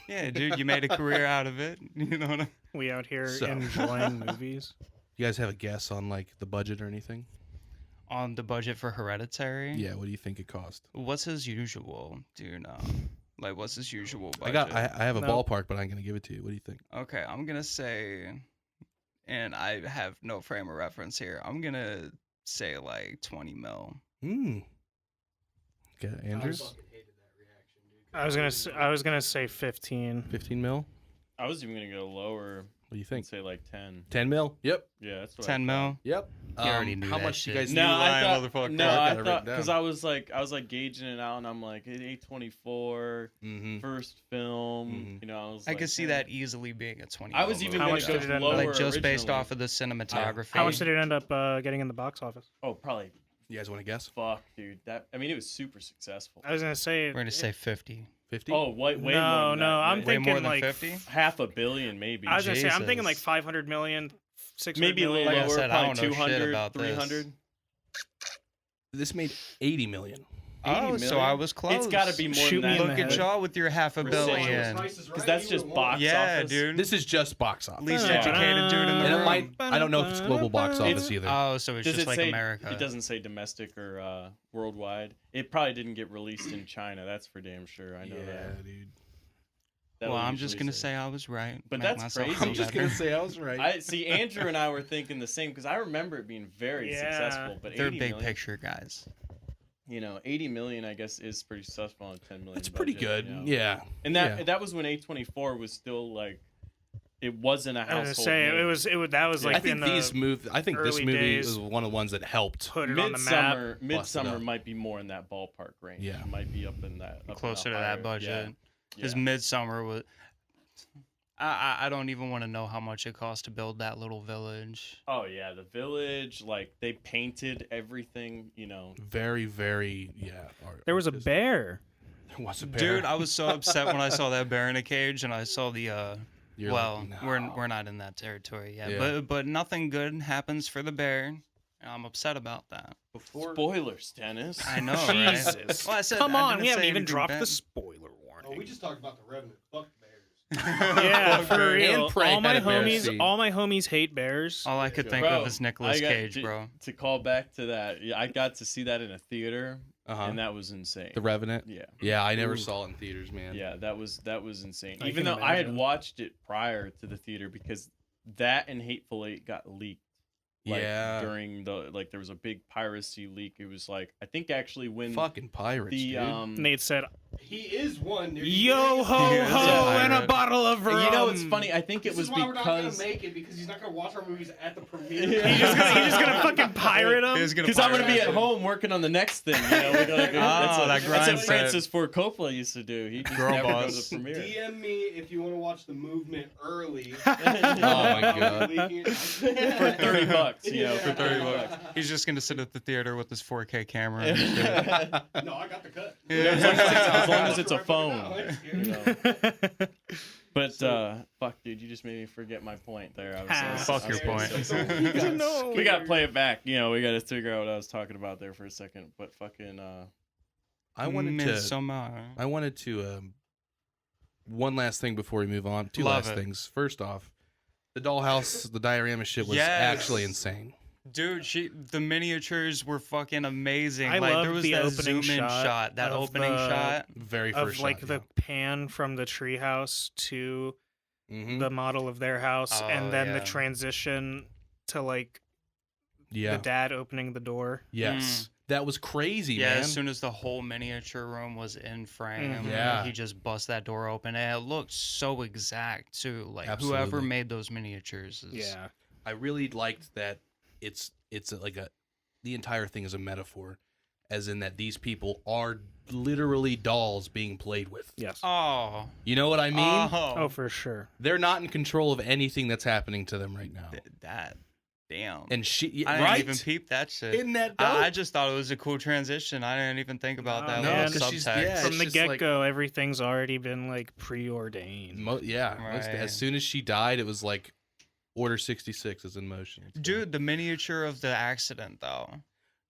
Yeah, dude, you made a career out of it. You know what I mean? We out here So. enjoying movies. You guys have a guess on like the budget or anything? On the budget for Hereditary? Yeah. What do you think it cost? What's his usual? Do you know? Like, what's his usual I budget? have a No. ballpark, but I'm gonna give it to you. What do you think? Okay, I'm gonna say, and I have no frame of reference here. I'm gonna say like 20 mil. Hmm. Okay, Andrews. fucking hated that reaction, dude. I was gonna say 15. 15 mil. I was even gonna go lower What do you and think? say like 10. 10 mil. Yep. Yeah, that's what 10 mil. Yep. You already knew how that much shit. you guys No, knew? I lying, thought, motherfucker. no, I got I it thought written because down. I was like gauging it out, and I'm like A24 Mm-hmm. first film. Mhm. You know, I was I like, could see "Man." that easily being a 20 I was mil even How gonna much go did it end up- lower, like just based originally. off of the cinematography. How much did it end up getting in the box office? Oh, probably You guys want to guess? fuck, dude. It was super successful. I was gonna say. We're gonna say 50. 50. Oh, way more. No, than no, that, I'm way- Way thinking more than like 50? $500 million maybe. I was gonna say I'm thinking like Jesus. 500 million, 600 Maybe a little million. Like I lower, said, I probably don't know shit 200, about this. 300. This made 80 million. Oh, 80 so million? I was close. It's got to be more Shoot than me that. in Look the at head. y'all with your $500 million. Because that's just box Yeah, office. dude. This is just box office. Least Yeah. educated dude in the And it room. might. I don't know if it's global box office It's- either. Oh, so it's Does just it like say America. It doesn't say domestic or worldwide. It probably didn't get released in China. That's for damn sure. I know that. dude. That Well, would I'm just usually gonna say I was right. But Make that's myself crazy. feel I'm just better. gonna say I was right. I see. Andrew and I were thinking the same because I remember it being very Yeah. successful. But They're 80 big million, picture guys. 80 million, I guess, is pretty successful on a 10 million. That's pretty budget, good. you know? Yeah. And that was when A24 was still like, it wasn't a I was household. gonna say name. that was like I think in the this early movie days. was one of the ones that helped. put it on the map. Busted Midsummer up. might be more in that ballpark range. Yeah. It might be up in that. up in Closer the to higher- that budget. Yeah. Because Yeah. Midsummer was. I don't even want to know how much it cost to build that little village. Oh yeah, the village, like they painted everything, Very, very, yeah. There was a artistic. bear. There was a bear. Dude, I was so upset when I saw that bear in a cage and I saw the You're well, like, we're not in that territory yet. Yeah. But nothing good happens for the bear. And I'm upset about that. Spoilers, Dennis. I know, right? Jesus. Well, I said Come I on, didn't we haven't say even anything dropped bad. the spoiler warning. Oh, we just talked about the Revenant. Fuck bears. Yeah, for real. And Prey All my had a bear homies, scene. all my homies hate bears. All I could think Bro, of is Nicolas I got Cage, to, bro. To call back to that, yeah, I got to see that in a theater, Uh-huh. and that was insane. The Revenant. Yeah, Yeah, I never Ooh. saw it in theaters, man. yeah, that was insane. I Even can though I had imagine. watched it prior to the theater because that and Hateful Eight got leaked. Like, Yeah. during there was a big piracy leak. It was like, I think actually when Fucking pirates, the dude. Nate said, He is one. Dude. "Yo ho He is a ho and a pirate. bottle of rum." You know, it's funny. I think it This was is why we're not gonna because make it because he's not gonna watch our movies at the premiere. He's just gonna fucking pirate them. He's gonna because I'm gonna pirate be it. at home working on the next thing. You know, we're gonna go, that that's grind what set. Francis Ford Coppola used to do. He just Girl never boss. goes to the premiere. DM me if you want to watch The Movement early. Oh my god. For $30, you know, for $30. He's just gonna sit at the theater with his 4K camera. And shit. No, I got the cut. As long as it's a phone. You You know. But fuck, dude, you just made me forget my point there. Fuck your point. We gotta play it back. You know, we gotta figure out what I was talking about there for a second. But fucking, I wanted to. Midsommar. One last thing before we move on. Two Love last it. things. First off, the dollhouse, the diorama shit was Yes. actually insane. Dude, the miniatures were fucking amazing. I like there loved was the that opening zoom in shot, that of opening the- shot. Very of first like shot, the pan from the treehouse to Mhm. the model of their house, Oh, and then the yeah. transition to like Yeah. the dad opening the door. Yes. That was crazy, Yeah, man. as soon as the whole miniature room was in frame, Mhm. Yeah. he just bust that door open, and it looked so exact too. Like Absolutely. whoever made those miniatures is Yeah, I really liked that it's the entire thing is a metaphor, as in that these people are literally dolls being played with. yes. Oh, You know what I mean? Oh, for sure. They're not in control of anything that's happening to them right now. that damn. And she, I didn't right? even peep that shit. Isn't that dope? I just thought it was a cool transition. I didn't even think about that No, little 'cause she's- subtext. yeah, From it's the just like- get-go, everything's already been like preordained. Right. As soon as she died, it was like Order 66 is in motion. It's Dude, the miniature of the accident though.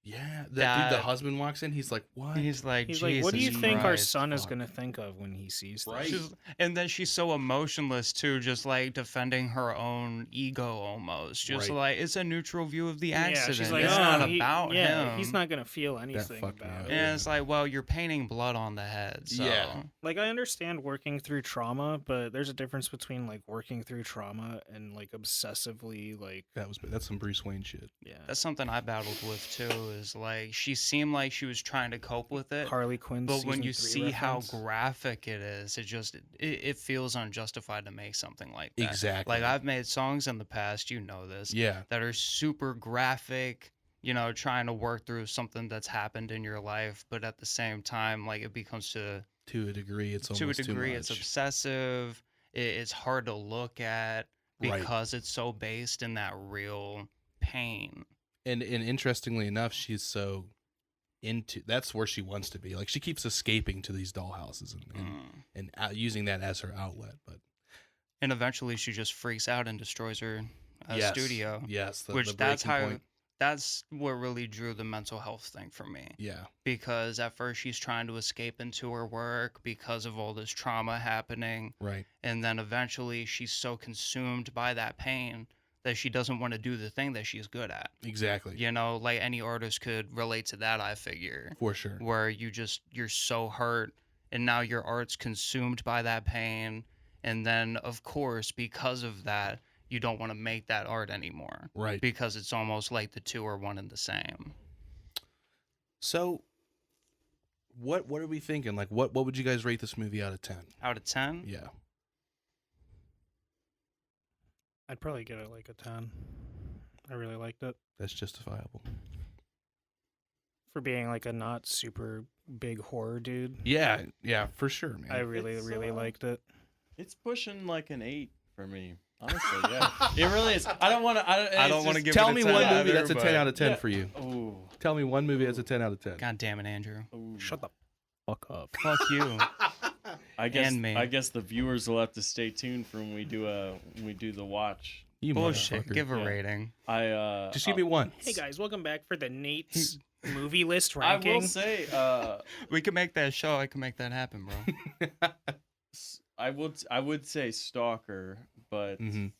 yeah, that dude, that- the husband walks in. He's like, "What?" He's like, He's like, "What do you "Jesus think our Christ." son is fuck. gonna think of when he sees this?" Right. And then she's so emotionless too, just like defending her own ego almost. Just Right. like it's a neutral view of the Yeah, accident. she's like, it's "Oh, not he- about yeah, him. he's not gonna feel anything fucked me about up. it." And it's like, well, you're painting blood on the head. So. Yeah. Like, I understand working through trauma, but there's a difference between like working through trauma and like obsessively like That's some Bruce Wayne shit. That's something I battled with too. Is like she seemed like she was trying to cope with it, Harley Quinn. but when season you 3 see how reference. graphic it is, it feels unjustified to make something like that. Exactly. Like I've made songs in the past, you know this, Yeah. that are super graphic. You know, trying to work through something that's happened in your life, but at the same time, like it becomes To a degree, it's to a almost degree, too it's much. obsessive. It's hard to look at Right. because it's so based in that real pain. And interestingly enough, she's so into that's where she wants to be. Like she keeps escaping to these dollhouses and using that as her outlet. But And eventually, she just freaks out and destroys her yes, studio. yes, Which the that's breaking how point. that's what really drew the mental health thing for me. Yeah, Because at first she's trying to escape into her work because of all this trauma happening, right. and then eventually she's so consumed by that pain that she doesn't want to do the thing that she's good at. Exactly. You know, like any artist could relate to that, I figure. For sure. Where you're so hurt and now your art's consumed by that pain, and then of course because of that you don't want to make that art anymore. Right. Because it's almost like the two are one and the same. So, what are we thinking? Like, what would you guys rate this movie out of 10? Out of 10? Yeah. I'd probably give it like a 10. I really liked it That's justifiable. for being like a not super big horror dude. Yeah, for sure, man. I really, It's, really liked it. it's pushing like an 8 for me. Honestly, yeah, it really is. I don't want to. I don't want to give Tell it a me 10 one movie either, that's a 10 but- out of 10 Yeah. for you. Ooh, Tell me one movie that's a 10 out of 10. God damn it, Andrew. ooh. Shut the fuck up. Fuck you. I guess. and me. I guess the viewers will have to stay tuned for when we do the watch. You Bullshit. motherfucker. Give a Yeah. rating. I Just give me one. Hey guys, welcome back for the Nate's movie list I ranking. will say. We can make that show. I can make that happen, bro. I would say Stalker, but Mhm.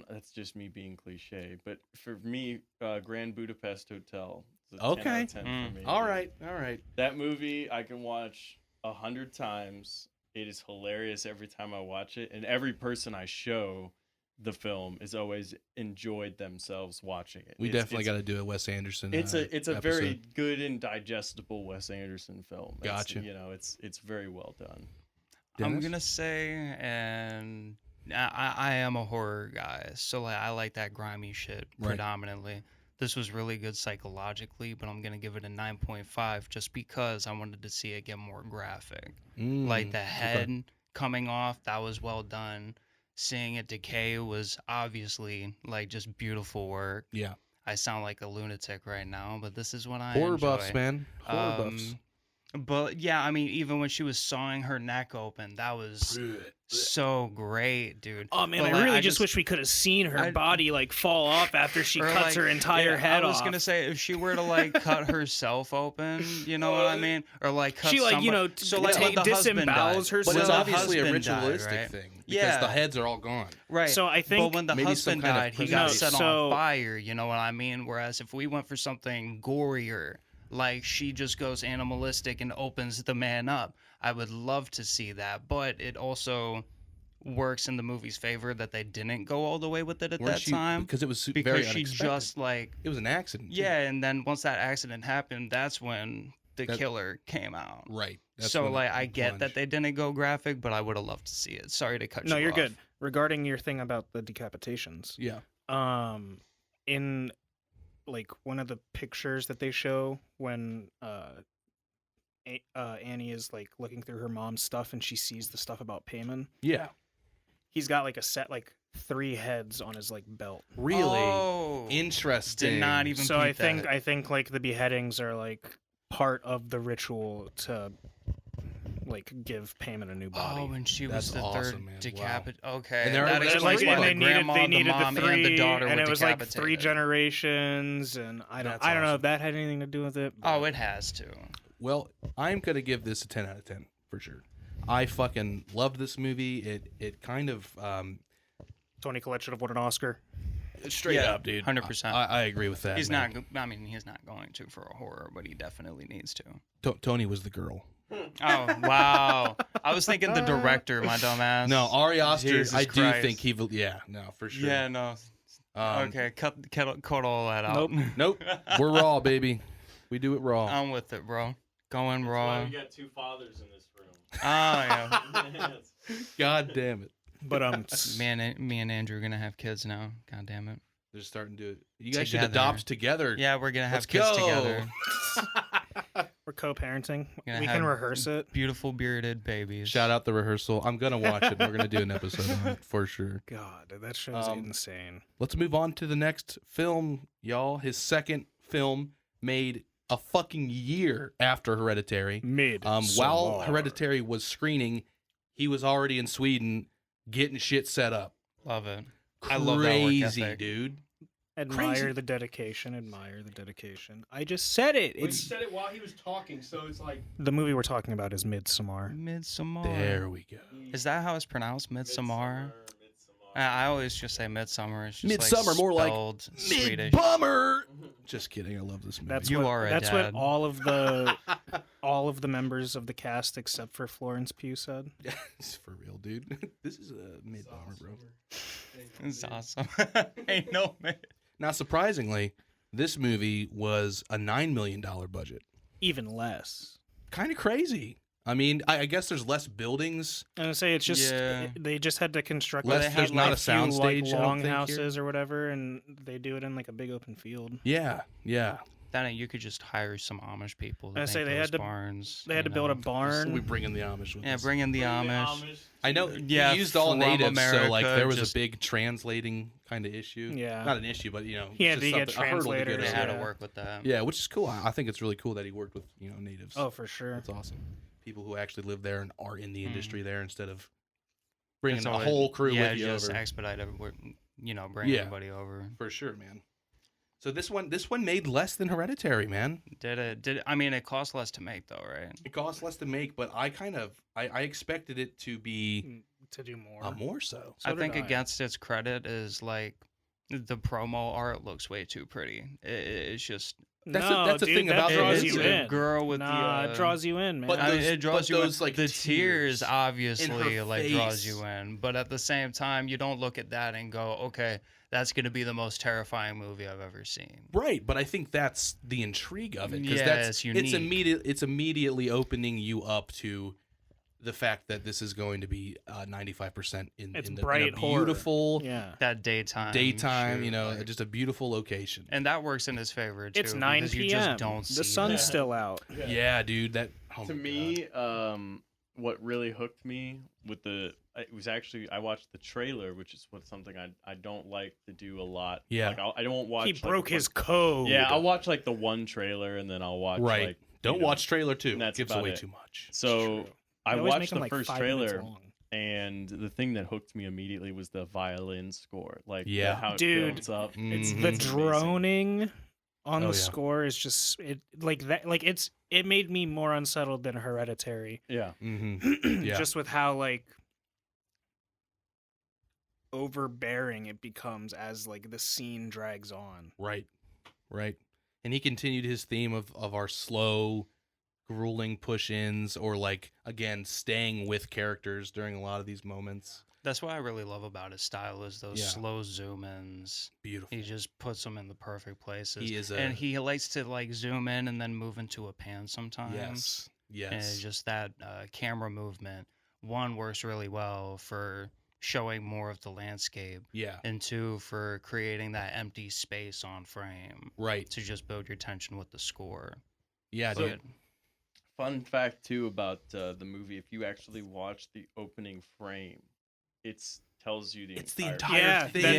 that's just me being cliche. But for me, Grand Budapest Hotel is a 10 Okay. out of 10 Mm. for me. All right. That movie I can watch 100 times. It is hilarious every time I watch it, and every person I show, the film is always enjoyed themselves watching it. We definitely got to do a Wes Anderson. It's a episode. very good and digestible Wes Anderson film. Gotcha. It's very well done. Dennis? I'm gonna say, and I am a horror guy, so like I like that grimy shit Right. predominantly. This was really good psychologically, but I'm gonna give it a 9.5 just because I wanted to see it get more graphic. Like the head coming off, that was well done. Seeing it decay was obviously like just beautiful work. Yeah. I sound like a lunatic right now, but this is what I Horror enjoy. buffs, man. Horror buffs. But yeah, I mean, even when she was sawing her neck open, that was so great, dude. Oh man, But, I like, really just wish we could have seen her body like fall off after she or, cuts like, her entire head I was off. gonna say if she were to like cut herself open, you know what I mean, or like cut She like so like when the husband died, disembowels herself. But it's when the obviously a husband died, ritualistic right? thing because Yeah. the heads are all gone. Right. So I think but when the maybe some husband kind of died, he got preservative. set So- on fire. You know what I mean? Whereas if we went for something gorier, like she just goes animalistic and opens the man up, I would love to see that. But it also works in the movie's favor that they didn't go all the way with it at that time because it was very because she unexpected. just like It was an accident. too. yeah, and then once that accident happened, that's when the killer came out. Right. That's So when like it I get plunged. that they didn't go graphic, but I would have loved to see it. Sorry to cut you No, off. you're good. Regarding your thing about the decapitations, Yeah. in like one of the pictures that they show when Annie is like looking through her mom's stuff and she sees the stuff about Payman, Yeah. he's got like a set like 3 heads on his like belt. Really Oh, interesting. did not even. So peep that. I think like the beheadings are like part of the ritual to like give Payman a new body. Oh, and she That's was the awesome, third man. Wow. decapitated. Okay, And there that are- explains like, why and the they grandma, needed the mom, the 3, and the daughter and were it was like 3 decapitated. generations, and I don't That's know awesome. if that had anything to do with it. Oh, but- it has to. Well, I'm gonna give this a 10 out of 10 for sure. I fucking loved this movie. It kind of Tony Collette should have won an Oscar. straight Yeah, up, dude. 100%. I agree with that. He's man. not. I mean, he's not going to for a horror, but he definitely needs to. Tony was the girl. Oh wow! I was thinking the director, my dumbass. No, Ari Aster. Jesus I do Christ. think he. Yeah, no, for sure. Yeah, no. Okay, cut all that out. Nope. Nope. We're raw, baby. We do it raw. I'm with it, bro. Going That's raw. why we got 2 fathers in this room. Oh yeah. God damn it. But Me and Andrew are gonna have kids now. God damn it. They're starting to. You guys should Together. adopt together. Yeah, we're gonna have Let's kids go. together. we're co-parenting. Gonna We have can rehearse it. Beautiful bearded babies. Shout out the rehearsal. I'm gonna watch it. We're gonna do an episode on it for sure. God, that show's insane. Let's move on to the next film, y'all. His second film made a fucking year after Hereditary. While Hereditary was screening, he was already in Sweden getting shit set up. Love it. Crazy, I love that work ethic. dude. Admire crazy. the dedication. Admire the dedication. I just said it. Well, he It's said it while he was talking, so it's like the movie we're talking about is Midsommar. Midsommar. There we go. Is that how it's pronounced? Midsommar. I always just say Midsummer. It's just Midsummer, more like spelled Swedish. Bummer. Just kidding. I love this movie. That's You what, are a That's dad. what all of the members of the cast except for Florence Pugh said. It's for real, dude. This is a mid-bummer, bro. It's awesome. Ain't no man. Now, surprisingly, this movie was a $9 million budget. Even less. Kind of crazy. I mean, I guess there's less buildings. I'm gonna say it's just Yeah. they just had to construct Less- like, there's not a few, sound like, stage, I don't think, here. longhouses or whatever, and they do it in like a big open field. Yeah, yeah. Then you could just hire some Amish people to I make say they those had to- barns. They had to you build a know. barn. We bring in the Amish with Yeah, us. bring in the Amish. I know Yeah, he used all from natives, so like America, there was just- a big translating kind of issue. Yeah. Not an issue, but you know, He had just to get something- a hurdle to get translators, They over. had to Yeah. work with that. Yeah, which is cool. I think it's really cool that he worked with natives. Oh, for sure. That's awesome. People who actually live there and are in the industry there instead of bringing It's a always- whole crew yeah, with you just over. expedite everywhere, bring Yeah. everybody over. For sure, man. So this one made less than Hereditary, man. Did it? I mean, it cost less to make though, right? It costs less to make, but I expected it to be To do more. more so. So I did think against its credit is like the promo art looks way too pretty. It's just That's no, that's the dude, thing that about draws it. you It's a in. girl with Nah, the it draws you in, man. But I mean, those- it draws but you those, in. like, The tears tears in obviously her like draws face. you in, but at the same time, you don't look at that and go, okay, that's gonna be the most terrifying movie I've ever seen. Right, but I think that's the intrigue of it because Yeah, that's it's unique. it's immediately opening you up to the fact that this is going to be 95% It's in a bright horror. beautiful yeah. That daytime, daytime, shoot, like- just a beautiful location. and that works in his favor too. It's 9 because you p.m. just don't The see sun's that. still out. Yeah, dude, that oh To my me, God. what really hooked me with it was actually I watched the trailer, which is something I don't like to do a lot. Yeah. like I don't watch. He like, broke the his first- code. Yeah, I'll watch like the one trailer and then I'll watch Right. like Don't you know, watch trailer 2. and that's Gives about away it. too much. So True. I They always make watched them, the like, first 5 minutes trailer, long. and the thing that hooked me immediately was the violin score. Like Yeah. how it Dude, builds up. It's Mhm. the amazing. droning on Oh, the yeah. score is just it like that. Like it made me more unsettled than Hereditary. Yeah. Mm-hmm. Yeah. Just with how like overbearing it becomes as like the scene drags on. Right. And he continued his theme of our slow, grueling push-ins, or like again staying with characters during a lot of these moments. That's what I really love about his style is those Yeah. slow zoom-ins. Beautiful. He just puts them in the perfect places. He is and he likes to like zoom in and then move into a pan sometimes. yes. And it's just that camera movement. One works really well for showing more of the landscape, Yeah. and two for creating that empty space on frame Right. to just build your tension with the score. Yeah, So- dude. Fun fact too about the movie: if you actually watch the opening frame, it tells you It's the the entire Yeah, thing. that-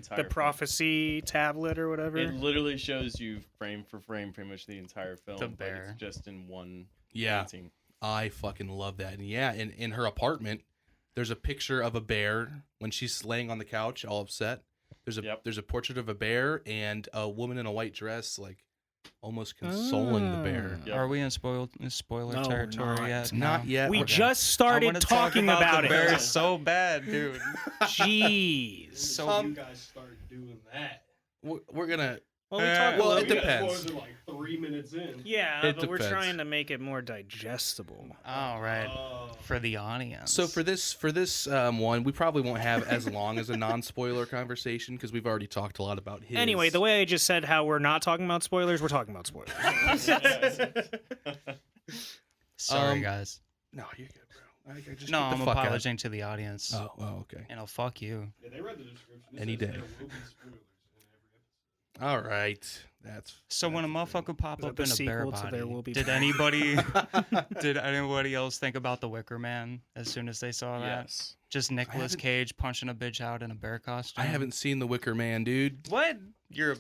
Yeah. The prophecy tablet or whatever. It literally shows you frame for frame, pretty much the entire film. The but bear. it's just in one Yeah. painting. I fucking love that. And yeah, in her apartment, there's a picture of a bear when she's laying on the couch, all upset. There's a portrait of a bear and a woman in a white dress, like almost consoling the bear. Yeah. Are we in spoiler No, territory not. yet? Not No? yet. we Okay. just I started wanna talk talking about the it. bear so bad, dude. Jeez. So you guys start doing that. We're gonna. Well, we talk Well, about it We got depends. spoilers in like 3 minutes in. Yeah, It but we're depends. trying to make it more digestible. All right, Oh. for the audience. So for this one, we probably won't have as long as a non-spoiler conversation because we've already talked a lot about his. Anyway, the way I just said how we're not talking about spoilers, we're talking about spoilers. sorry, um, guys. No, you're good, bro. I just No, get the I'm fuck out. apologizing to the audience. Oh, okay. And I'll fuck you. Yeah, they read the description. It Any says day. There will be spoilers in every episode. All right. That's So when a motherfucker pop Is that up the in a bear sequel to body, There Will Be did Blood? anybody did anybody else think about the Wicker Man as soon as they saw that? Yes. Just Nicolas haven't- Cage punching a bitch out in a bear costume. I haven't seen the Wicker Man, dude. What? You're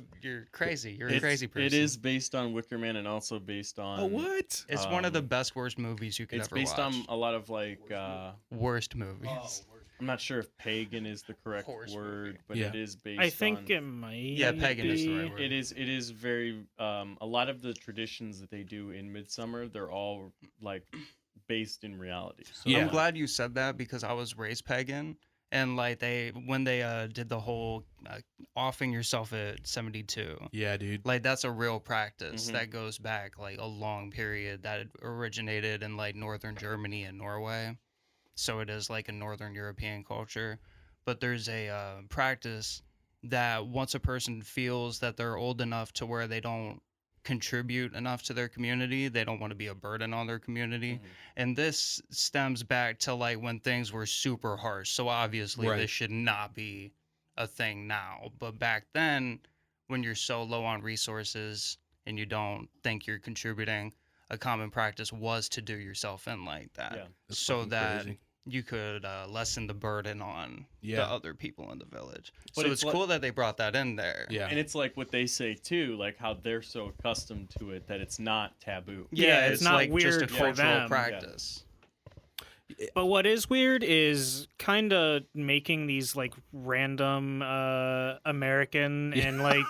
crazy. You're a It's- crazy person. It is based on Wicker Man and also based on. Oh, what? It's one of the um, best worst movies you could It's ever based watch. on a lot of like. Worst movies. Oh, where's I'm not sure if pagan is the correct Horse word, movie. but Yeah. it is based. I think on, it might. Yeah, pagan is the be. right word. It is. It is very. A lot of the traditions that they do in Midsummer, they're all like based in reality. So, Yeah. I'm glad you said that because I was raised pagan, and like when they did the whole offing yourself at 72. Yeah, dude. Like that's a real practice Mhm. that goes back like a long period that originated in like northern Germany and Norway. So it is like a northern European culture, but there's a practice that once a person feels that they're old enough to where they don't contribute enough to their community, they don't want to be a burden on their community. Mhm. And this stems back to like when things were super harsh. So obviously Right. this should not be a thing now. But back then, when you're so low on resources and you don't think you're contributing, a common practice was to do yourself in like that. Yeah. That's So fucking that crazy. you could lessen the burden on the Yeah. other people in the village. But so it's it's like- cool that they brought that in there. Yeah. And it's like what they say too, like how they're so accustomed to it that it's not taboo. Yeah, it's not like just a weird for cultural them. practice. But what is weird is kind of making these like random American and like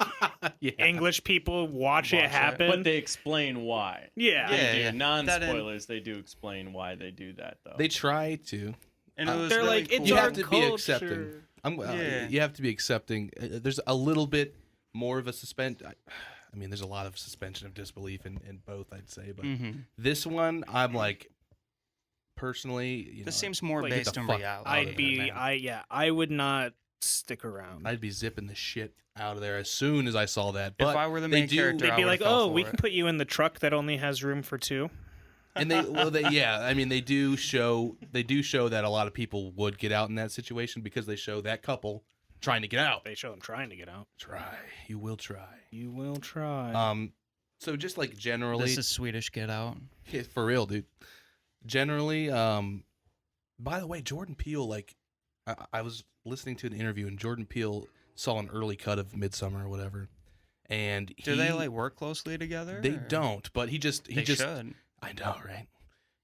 yeah. English people watch it Watch it. happen. But they explain why. yeah. Yeah. They do. yeah. Non-spoilers, they do explain why they do that though. They try to. And it was They're really like, cool. it's You our have to be culture. accepting. Yeah. You have to be accepting. There's a little bit more of a I mean, there's a lot of suspension of disbelief in both, I'd say, but this one, I'm like, personally, This seems more like, based get in the fuck reality. I would not stick around. I'd be zipping the shit out of there as soon as I saw that. But If I were the they main do- character, They'd I be would've like, fell "Oh, for we it. can put you in the truck that only has room for 2." and they do show that a lot of people would get out in that situation because they show that couple trying to get out. They show them trying to get out. Try, you will try. You will try. So just like generally, This is Swedish Get Out. yeah, for real, dude. Generally, by the way, Jordan Peele, like, I was listening to an interview and Jordan Peele saw an early cut of Midsommar or whatever, and Do they like work closely together? They or- don't, but he They just should. I know, right?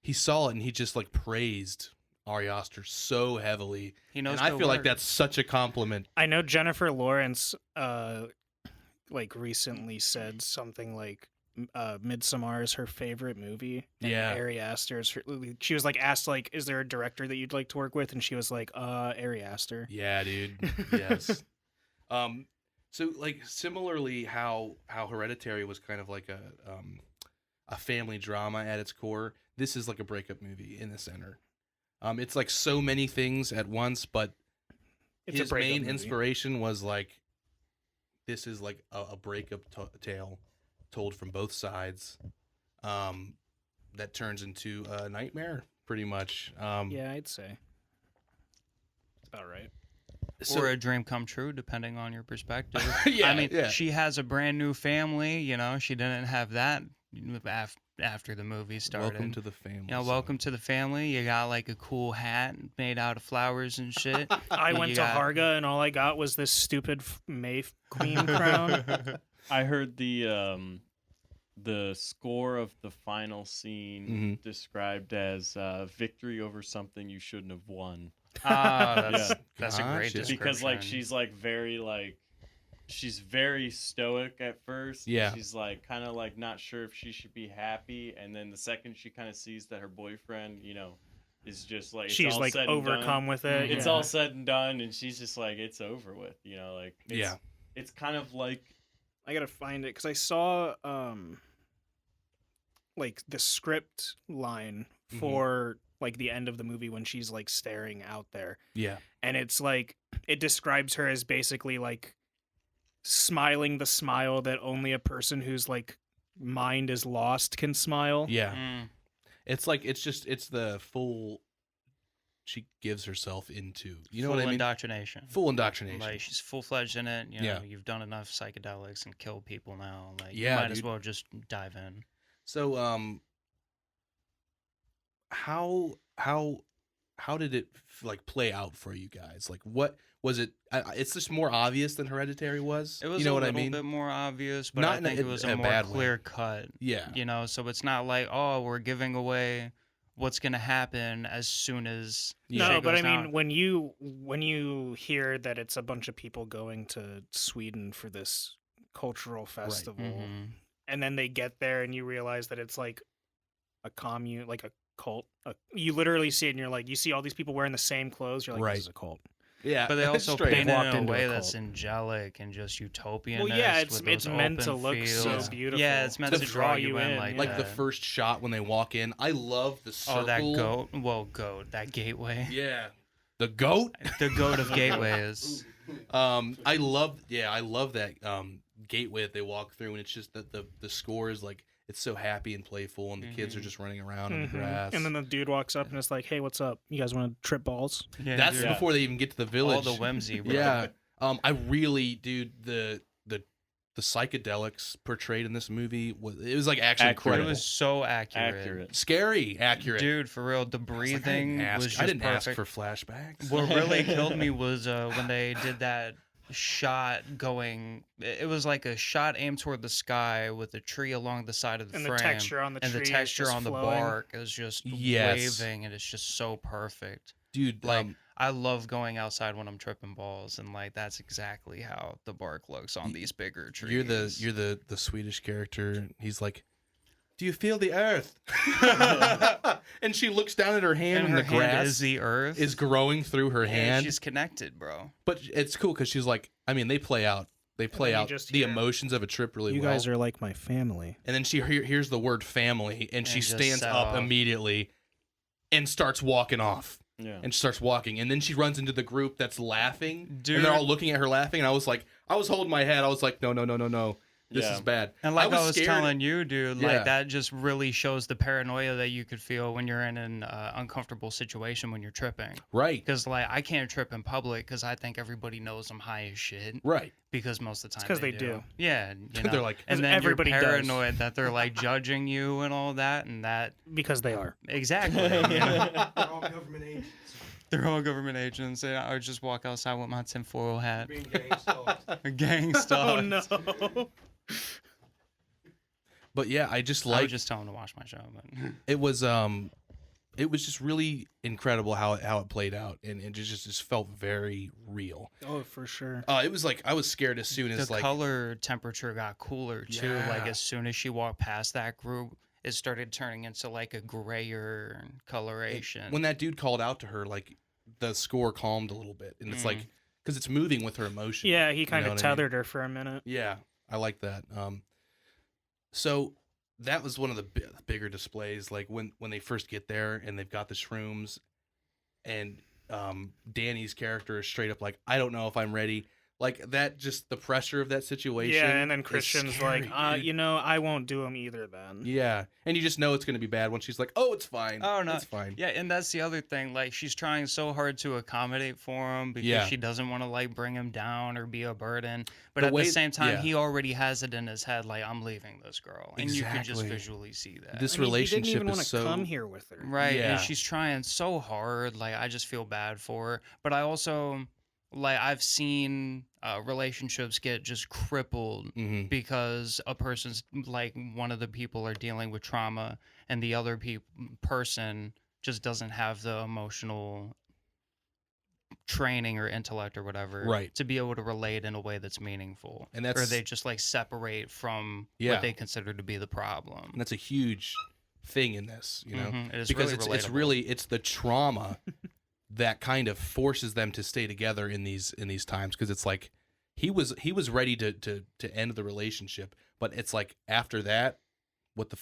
He saw it and he just like praised Ari Aster so heavily, He knows. and I good feel like work. that's such a compliment. I know Jennifer Lawrence, like recently said something like, "Midsommar is her favorite movie." And Yeah. Ari Aster is her. She was like asked like, "Is there a director that you'd like to work with?" And she was like, Ari Aster." Yeah, dude. Yes. So like similarly, how Hereditary was kind of like a family drama at its core. This is like a breakup movie in the center. It's like so many things at once, but It's his a breakup main movie. inspiration was like, this is like a breakup tale told from both sides, that turns into a nightmare pretty much. Yeah, I'd say. That's about right. or a dream come true, depending on your perspective. Yeah, I mean, yeah. she has a brand new family. You know, she didn't have that after the movie started. Welcome to the family. You know, welcome to the family. You got like a cool hat made out of flowers and shit. I You went to got- Harga and all I got was this stupid May Queen crown. I heard the score of the final scene described as victory over something you shouldn't have won. Ah, Yeah. that's a great Gotcha. description. Because like she's like very like she's very stoic at first. Yeah. She's like kind of like not sure if she should be happy, and then the second she kind of sees that her boyfriend, you know, is just like it's She's all like said and done. overcome with it. It's yeah. all said and done, and she's just like it's over with, you know, like it's, Yeah. It's kind of like I gotta find it because I saw like the script line for like the end of the movie when she's like staring out there, Yeah. and it's like it describes her as basically like smiling the smile that only a person whose like mind is lost can smile. Yeah. Mm. It's like it's the full she gives herself into. You know Full what I mean? indoctrination. Full indoctrination. Like she's full fledged in it. You know, Yeah. you've done enough psychedelics and killed people now. Like Yeah, you might as dude. well just dive in. So how did it like play out for you guys? Like what was it? It's just more obvious than Hereditary was. It was you know a what I little mean? bit more obvious, but Not I in a- think it was in a a more bad way. clear cut. Yeah. You know, so it's not like, oh, we're giving away what's gonna happen as soon as Yeah. No, shit but I goes mean, down. when you hear that it's a bunch of people going to Sweden for this cultural festival, Mhm. and then they get there and you realize that it's like a commune, like a cult. You literally see it and you're like, you see all these people wearing the same clothes. You're like, Right. this is a cult. Yeah. But they also Straight paint up. it walked in a into a way that's cult. angelic and just utopian. Well, yeah, with it's those meant to open look so fields. beautiful. Yeah, it's meant To to draw you in like like the that. first shot when they walk in. I love the circle. Oh, that goat. Well, goat. That gateway. Yeah. The goat? The goat of gateways. I love that gateway that they walk through, and it's just that the score is like it's so happy and playful, and the kids are just running around in the grass. And then the dude walks up and it's like, hey, what's up? You guys want to trip balls? Yeah, That's dude. before they even get to the village. All the whimsy, bro. Yeah. I really, dude, the psychedelics portrayed in this movie it was like actually Accurate. It incredible. was so accurate. Scary, accurate. Dude, for real, the I was like, breathing was just I didn't perfect. ask for flashbacks. What really killed me was when they did that shot going. It was like a shot aimed toward the sky with a tree along the side of the And frame. the texture on the and tree the is texture just on the flowing. bark is just Yes. waving, and it's just so perfect. Dude, Like I love going outside when I'm tripping balls, and like that's exactly how the bark looks on these bigger trees. you're the Swedish character. He's like, do you feel the earth? And she looks down at her hand, and her the hand grass is the earth. is growing through her Yeah, hand. she's connected, bro. But it's cool because she's like, I mean, they play out then you just the hear, emotions of a trip really You well. guys are like my family. And then she hears the word family, and she And just stands set up off. immediately and starts walking off. Yeah. And she starts walking, and then she runs into the group that's laughing, Dude. and they're all looking at her laughing. And I was holding my head. I was like, no, this Yeah. is bad. And like I was scared. telling you, dude, Yeah. like that just really shows the paranoia that you could feel when you're in an uncomfortable situation when you're tripping. Right, Because like I can't trip in public because I think everybody knows I'm high as shit. right. Because most of the time 'cause they they do. Yeah, you know? They're like, and 'Cause then everybody you're does. paranoid that they're like judging you and all that, and that Because they are. exactly. You know? They're all government agents. They're all government agents. And I would just walk outside with my tinfoil hat, Being gang stalked. a gang stalk. Oh no. but yeah, I just I like was just telling him to watch my show, but it was just really incredible how it played out, and it just felt very real. Oh, for sure. It was like I was scared as soon as the like color temperature got cooler too. Like Yeah. as soon as she walked past that group, it started turning into like a grayer coloration. when that dude called out to her, like the score calmed a little bit, and it's like because it's moving with her emotion. Yeah, he kind know of what I mean? tethered her for a minute. Yeah, I like that. So that was one of the bigger displays. Like when they first get there and they've got the shrooms, and Danny's character is straight up like, I don't know if I'm ready. Like that, just the pressure of that situation. Yeah, and then is Christian's scary, like, dude. I won't do them either then. Yeah, and you just know it's gonna be bad when she's like, oh, it's fine. Oh no, it's fine. Yeah, and that's the other thing. Like she's trying so hard to accommodate for him because Yeah. she doesn't want to like bring him down or be a burden. But The at way- the same time, yeah. he already has it in his head like I'm leaving this girl, and you can just Exactly. visually see that. This I mean, he relationship didn't even is want to so come here with her. Right, Yeah. and she's trying so hard. Like I just feel bad for her, but I also like I've seen relationships get just crippled Mhm. because a person's like one of the people are dealing with trauma, and the other person just doesn't have the emotional training or intellect or whatever Right. to be able to relate in a way that's meaningful, And or that's they just like separate from Yeah. what they consider to be the problem. and that's a huge thing in this, you know. Mhm, it is Because really it's relatable. really it's the trauma that kind of forces them to stay together in these times, because it's like he was ready to end the relationship, but it's like after that, what the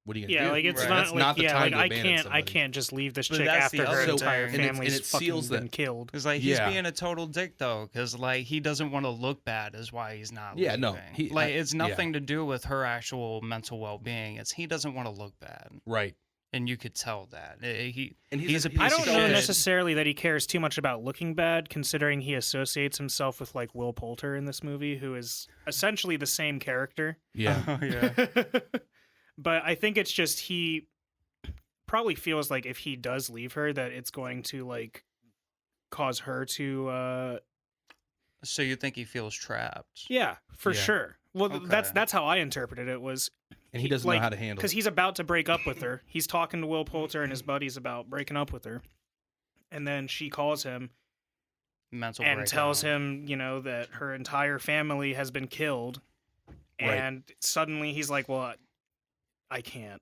what are you gonna Yeah, do? like it's Right. not That's like not the yeah, time like to I abandon can't somebody. just leave this But chick that's after the her other entire thing. family's it fucking seals been that- killed. It's like he's Yeah. being a total dick though, because like he doesn't want to look bad, is why he's not. Yeah, no, leaving. It's yeah. nothing to do with her actual mental well-being. It's he doesn't want to look bad, Right. and you could tell that. And He's a I piece don't of know shit. necessarily that he cares too much about looking bad, considering he associates himself with like Will Poulter in this movie, who is essentially the same character. Yeah. Oh yeah. But I think it's just he probably feels like if he does leave her, that it's going to like cause her to So you think he feels trapped? yeah, for Yeah. sure. Well, Okay. that's how I interpreted it, was And he doesn't know like, how to handle because it. he's about to break up with her. He's talking to Will Poulter and his buddies about breaking up with her, and then she calls him Mental and breakdown. tells him, that her entire family has been killed, Right. and suddenly he's like, "Well, I can't."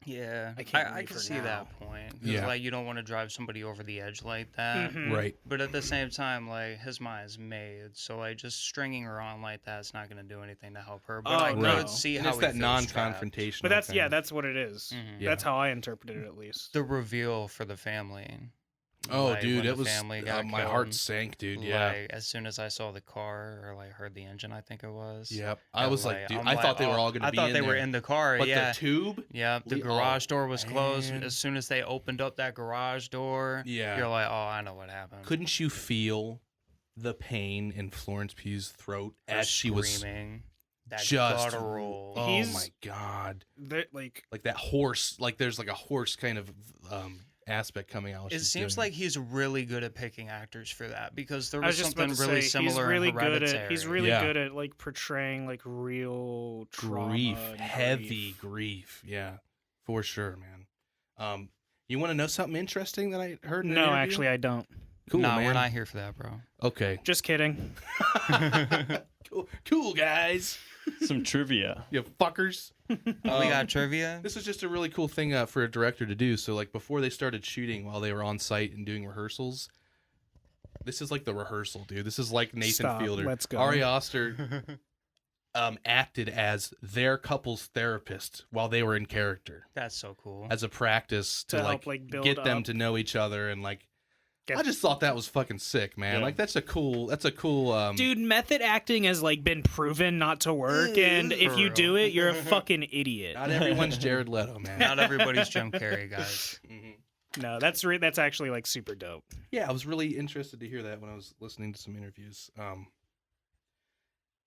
Yeah, I can't I leave can her see now. that point. 'Cause, Yeah. like you don't want to drive somebody over the edge like that. Mhm. Right. But at the same time, like his mind's made, so like just stringing her on like that's not gonna do anything to help her. But Oh, I no. could see And how it's he that feels non-confrontational. But that's kind of- that's what it is. Mhm. Yeah. That's how I interpreted it, at least. The reveal for the family. Oh, Like, dude, when it the was family got my killed, heart sank, dude. Yeah. Like as soon as I saw the car or like heard the engine, I think it was. Yep. I and, was like, dude, I'm I like, thought they were oh, all gonna I be thought in they were there. in the car. But yeah. the tube. Yeah, the Oh, garage door was closed. man. As soon as they opened up that garage door, Yeah. you're like, oh, I know what happened. Couldn't you feel the pain in Florence Pugh's throat Her as she was screaming, that just guttural. Oh He's- my god! Like, Like that horse. Like there's like a horse kind of aspect coming out. It seems like he's really good at picking actors for that because there I was was just about something to really say, he's similar really in good Hereditary. at he's really Yeah. good at like portraying like real trauma grief, and heavy grief. grief. Yeah, for sure, man. You want to know something interesting that I heard? In an No, interview? actually, I don't. Cool, no, man. we're not here for that, bro. Okay. Just kidding. Cool, guys. Some trivia. You fuckers. We got trivia. This was just a really cool thing for a director to do. So, like, before they started shooting, while they were on site and doing rehearsals, this is like the rehearsal, dude. This is like Nathan Stop. Fielder. Let's go. Ari Aster acted as their couple's therapist while they were in character That's so cool. as a practice to, To like, help, like, build get them up. to know each other. And, like, Get- I just thought that was fucking sick, man. Yeah. Like, that's a cool Dude, method acting has like been proven not to work, and if For you real. do it, you're a fucking idiot. not everyone's Jared Leto, man. Not everybody's Jim Carrey, guys. No, that's actually like super dope. Yeah, I was really interested to hear that when I was listening to some interviews.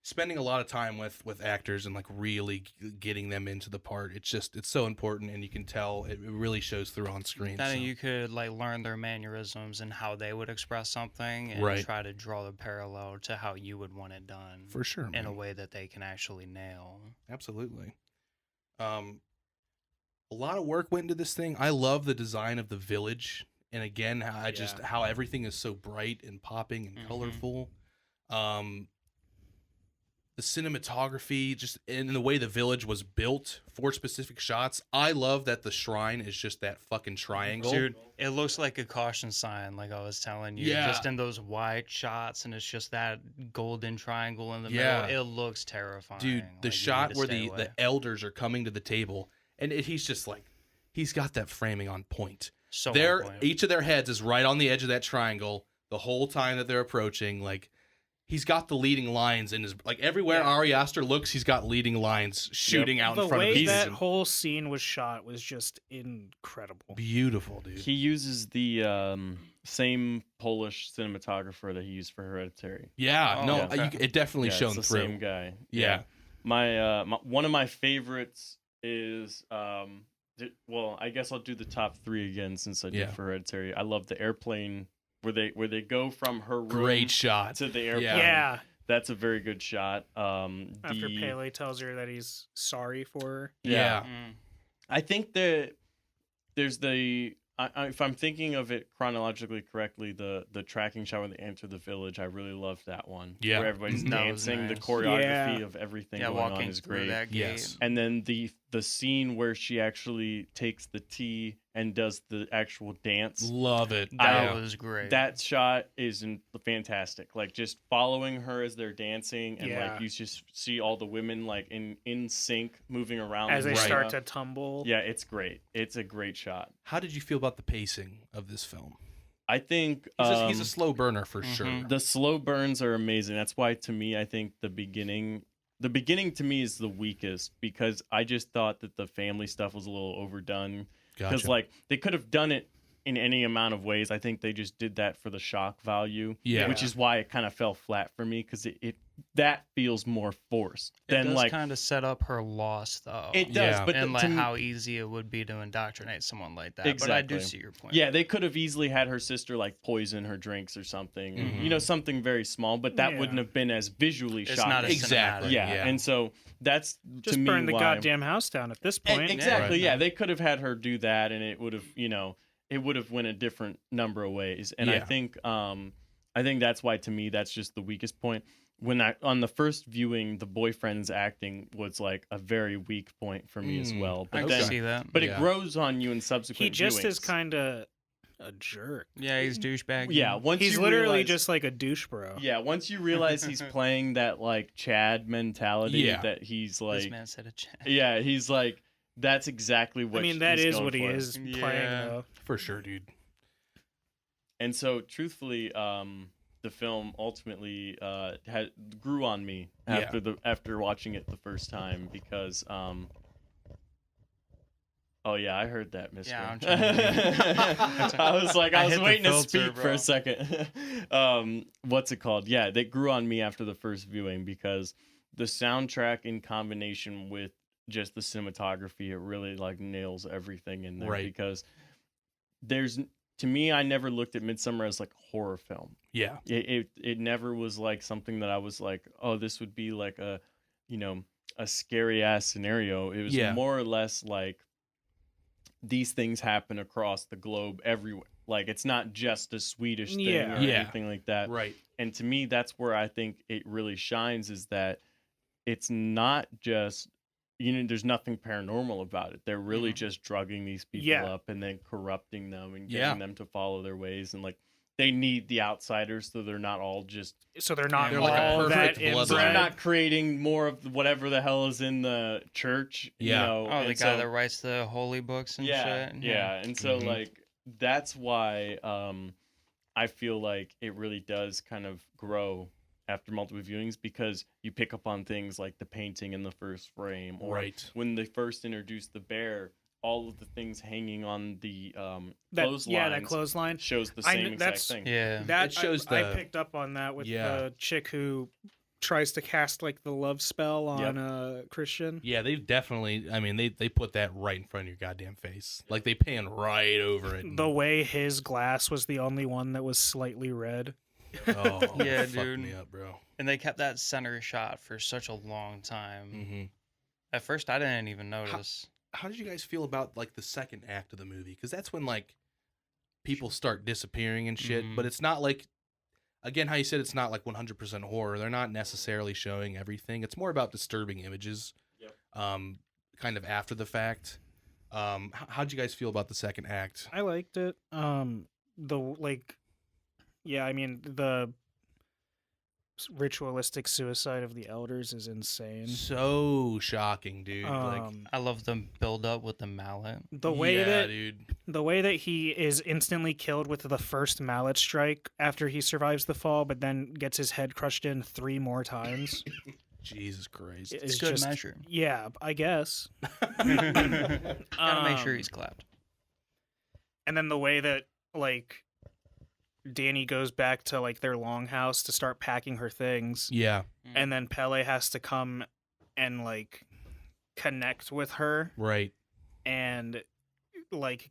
Spending a lot of time with actors and like really getting them into the part, it's so important, and you can tell it really shows through on screen. Then so. you could like learn their mannerisms and how they would express something, and Right. try to draw the parallel to how you would want it done For sure, man. in a way that they can actually nail. Absolutely. A lot of work went into this thing. I love the design of the village, and again, how everything is so bright and popping and Mhm. colorful. The cinematography, just in the way the village was built for specific shots. I love that the shrine is just that fucking triangle. Dude, it looks like a caution sign, like I was telling you. Yeah. Just in those wide shots, and it's just that golden triangle in the Yeah. middle. It looks terrifying. Dude, Like, the you shot need to where stay the away. elders are coming to the table, and he's just like, he's got that framing on point. So Their on point. each of their heads is right on the edge of that triangle the whole time that they're approaching. Like, he's got the leading lines in his, like, everywhere Yeah. Ari Aster looks, he's got leading lines shooting out The in front of way his that vision. whole scene was shot was just incredible. Beautiful, dude. He uses the same Polish cinematographer that he used for Hereditary. Yeah, Oh, no, okay. it definitely Yeah, shone it's the through. same guy. Yeah. My one of my favorites is well, I guess I'll do the top 3 again since I did Yeah. for Hereditary. I love the airplane where they go from her room Great shot. to the airplane. Yeah. That's a very good shot. After Pele tells her that he's sorry for her. Yeah. Mm. I think that there's if I'm thinking of it chronologically correctly, the tracking shot when they enter the village, I really love that one. Yeah. Where everybody's That was dancing, the nice. choreography Yeah. of everything Yeah, going on walking is through great. that gate. Yes. And then the scene where she actually takes the tea and does the actual dance. Love it. That Yeah. was great. That shot is fantastic. Like, just following her as they're dancing, and Yeah. like you just see all the women like in sync moving around As the they Right. start camera. to tumble. Yeah, it's great. It's a great shot. How did you feel about the pacing of this film? I think He's a slow burner for Mhm. sure. the slow burns are amazing. That's why, to me, I think the beginning to me is the weakest, because I just thought that the family stuff was a little overdone. Because Gotcha. like they could have done it in any amount of ways. I think they just did that for the shock value. Yeah. Which is why it kind of fell flat for me, because it that feels more forced it than does like kind of set up her loss, though. it does. Yeah. But and to like me- how easy it would be to indoctrinate someone like that. But I do Exactly. see your point. yeah, they could have easily had her sister like poison her drinks or something. Mhm. You know, something very small, but that Yeah. wouldn't have been as visually It's shocking. not as Exactly. cinematic. yeah. And so that's Just to me burn the why... goddamn house down at this point. Exactly. Right. Yeah, they could have had her do that, and it would have, it would have went a different number of ways. And Yeah. I think that's why, to me, that's just the weakest point. When on the first viewing, the boyfriend's acting was like a very weak point for me as well. I But can then, see that. but Yeah. it grows on you in subsequent. He just is viewings. kind of a jerk. Yeah, he's douchebag. Yeah, once He's you literally realize, just like a douche bro. Yeah, once you realize he's playing that like Chad mentality, Yeah. that he's This like, man said a chat. yeah, he's like, that's exactly what. I mean, that he's is going what he for. is playing, Yeah. though. For sure, dude. And so, truthfully, the film ultimately grew on me Yeah. after watching it the first time, because oh yeah, I heard that, Mister. Yeah, I'm trying to- I was like, I I was hit the waiting to filter, speak for bro. a second. What's it called? Yeah, they grew on me after the first viewing, because the soundtrack in combination with just the cinematography, it really like nails everything in there. Right. Because to me, I never looked at Midsommar as like a horror film. Yeah. It never was like something that I was like, oh, this would be like a scary ass scenario. It was Yeah. more or less like these things happen across the globe everywhere. Like, it's not just a Swedish thing Yeah. or Yeah. anything like that. Right. And to me, that's where I think it really shines, is that it's not just, there's nothing paranormal about it. They're really just drugging these people Yeah. up and then corrupting them and Yeah. getting them to follow their ways. And like, they need the outsiders so they're not all just, So they're not They're all like a that perfect bloodline. so they're inbred. not creating more of whatever the hell is in the church. Yeah. You know? Oh, the and guy so- that writes the holy books and yeah, shit. yeah. And so Mhm. like, that's why I feel like it really does kind of grow after multiple viewings, because you pick up on things like the painting in the first frame, or Right. when they first introduced the bear, all of the things hanging on the that clothesline clothesline. shows the I same kn- exact that's- thing. Yeah. That It shows I the- picked up on that with Yeah. the chick who tries to cast like the love spell on Christian. Yeah, they've definitely. I mean, they put that right in front of your goddamn face. Like they pan right over it. and- The way his glass was the only one that was slightly red. Oh, Yeah, that fucked dude. me up, bro. And they kept that center shot for such a long time. Hmm. At first, I didn't even notice. How did you guys feel about like the second act of the movie? Because that's when like people start disappearing and shit. Mhm. But it's not like, again, how you said it's not like 100% horror. They're not necessarily showing everything. It's more about disturbing images. Yep. Kind of after the fact. How'd you guys feel about the second act? I liked it. The ritualistic suicide of the elders is insane. So shocking, dude. Like, I love the build up with the mallet. The way yeah, that dude. the way that he is instantly killed with the first mallet strike after he survives the fall, but then gets his head crushed in 3 more times. Jesus Christ. is It's good just- measure. Yeah, I guess. Gotta make sure Um, he's clapped. And then the way that like Danny goes back to like their longhouse to start packing her things, Yeah, and then Pele has to come and like connect with her right. and like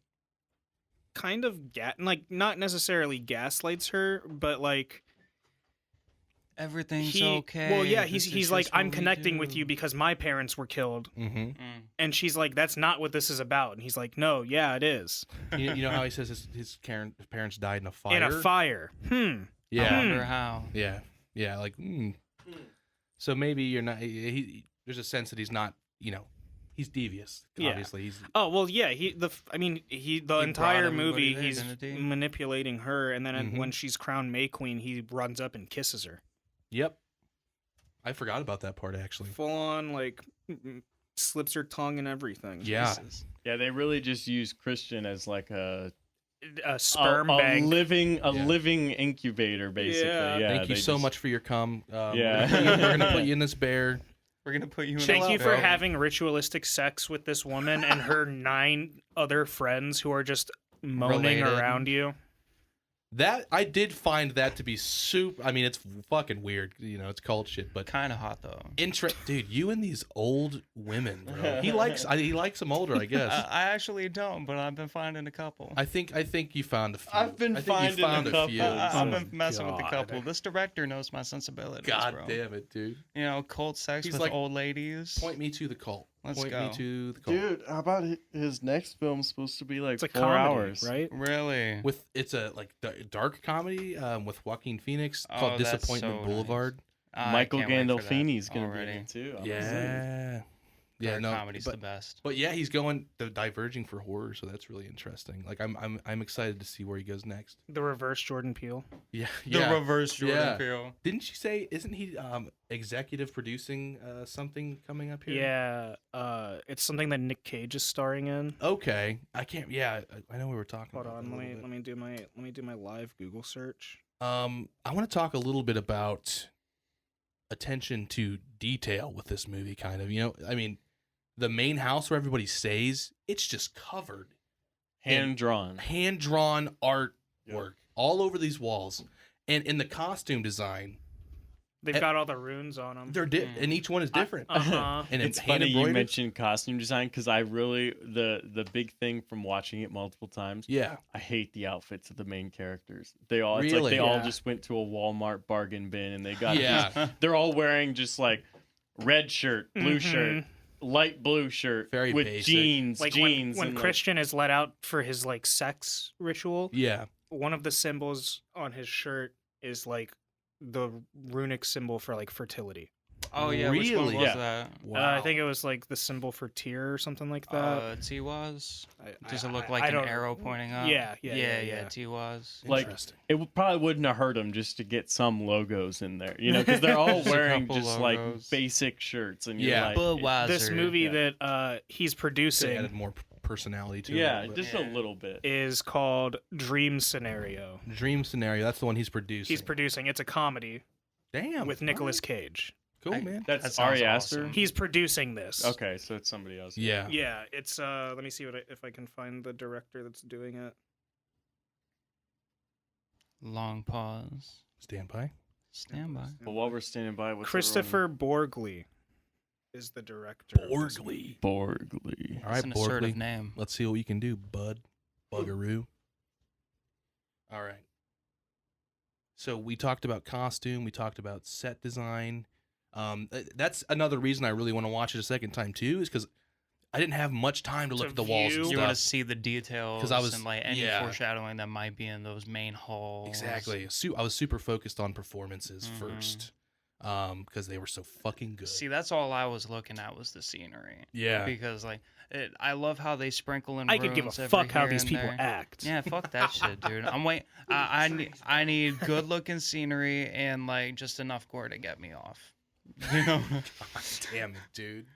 kind of not necessarily gaslights her, but like Everything's he okay. well yeah This he's is like, just what I'm we connecting with do." you because my parents were killed. Mm-hmm. Mm. And she's like, that's not what this is about. And he's like, no, yeah, it is. You know how he says his parents died in a fire? In a fire. I Yeah. wonder how. Yeah. Yeah. Like, so maybe you're not, there's a sense that he's not, he's devious. Yeah. Obviously. He's, Oh well, yeah. The brought entire everybody movie, to he's identity. manipulating her, and then Mhm. when she's crowned May Queen, he runs up and kisses her. yep. I forgot about that part actually. Full on, like, slips her tongue and everything. Yeah. Jesus. Yeah, they really just use Christian as like a Sperm a bank. living incubator, basically. Yeah. Yeah. Thank you they so just- much for your cum. Yeah. We're gonna put you in this bear. We're gonna put you in. Thank a you for bro. having ritualistic sex with this woman and her 9 other friends who are just moaning Related. around you. That I did find that to be super. I mean, it's fucking weird. It's cult shit, but Kind of hot though. dude, you and these old women, bro. He likes them older, I guess. I actually don't, but I've been finding a couple. I think you found a few. I've been I think you finding a found couple. few. I've Oh, been messing with a God. couple. This director knows my sensibilities, God bro. damn it, dude. Cult sex He's with like, old ladies. Point me to the cult. Let's Point go. me to the cult. Dude, how about his next film supposed to be like It's a 4 comedy, hours? right? Really? It's a like dark comedy with Joaquin Phoenix Oh, called that's Disappointment so Boulevard. I Michael can't wait for that Gandolfini's gonna be in already. it too. I'm Yeah. Yeah, Dark no, comedy's but, the best. but yeah, he's going diverging for horror, so that's really interesting. Like I'm excited to see where he goes next. The reverse Jordan Peele. Yeah, The yeah. reverse Jordan Yeah. Peele. Didn't you say? Isn't he executive producing something coming up here? Yeah, it's something that Nick Cage is starring in. Okay, I can't. Yeah, I know we were talking. Hold about on, that a let little me bit. let me do my live Google search. I want to talk a little bit about attention to detail with this movie. Kind of, I mean, the main house where everybody stays, it's just covered hand drawn. hand-drawn artwork Yep. all over these walls, and in the costume design, They've got all the runes on them. they're and each one is different. Uh-huh. And It's hand funny you embroidered. mentioned costume design because I really the big thing from watching it multiple times. Yeah, I hate the outfits of the main characters. They all it's like Really? they all Yeah. just went to a Walmart bargain bin and they got yeah, they're all wearing just like red shirt, blue Mhm. shirt, light blue shirt Very with basic. jeans, Like jeans. when and, like- Christian is let out for his like sex ritual, yeah. one of the symbols on his shirt is like the runic symbol for like fertility. Oh yeah, which one Really? was Yeah. that? Wow. I think it was like the symbol for tear or something like that. T-was. Does it I- look I- like I an don't- arrow pointing up? Yeah, yeah. T-was. like, Interesting. Probably wouldn't have hurt them just to get some logos in there, because they're all Just a wearing couple just logos. like basic shirts, and you're Yeah. like, Budweiser. This movie yeah. that he's Could've producing added more personality to it. yeah, but- just a little bit. is called Dream Scenario. Dream Scenario. That's the one he's producing. He's producing. It's a comedy Damn. with Nicolas Cage. Cool, I- man. That's That sounds Ari Aster. awesome. He's producing this. Okay, so it's somebody else. Yeah. Yeah, it's let me see if I can find the director that's doing it. Long pause. Stand by. Stand by. But while we're standing by, what's Christopher Borgli is the director. of this movie. Borgli. All right, It's an assertive Borgley. name. Let's see what we can do, bud. Buggeroo. All right. So we talked about costume. We talked about set design. That's another reason I really want to watch it a second time too, is because I didn't have much time to look To at the walls and view. You want to stuff. see the details 'Cause I was- and like any yeah. foreshadowing that might be in those main halls. Exactly. I was super focused on performances Mhm. first, because they were so fucking good. See, that's all I was looking at was the scenery. Yeah. Because like I love how they sprinkle in. I could give a rooms every fuck how here these and people there. act. Yeah, fuck that shit, dude. I'm wait. I need good looking scenery and like just enough gore to get me off. You know. Damn it, dude.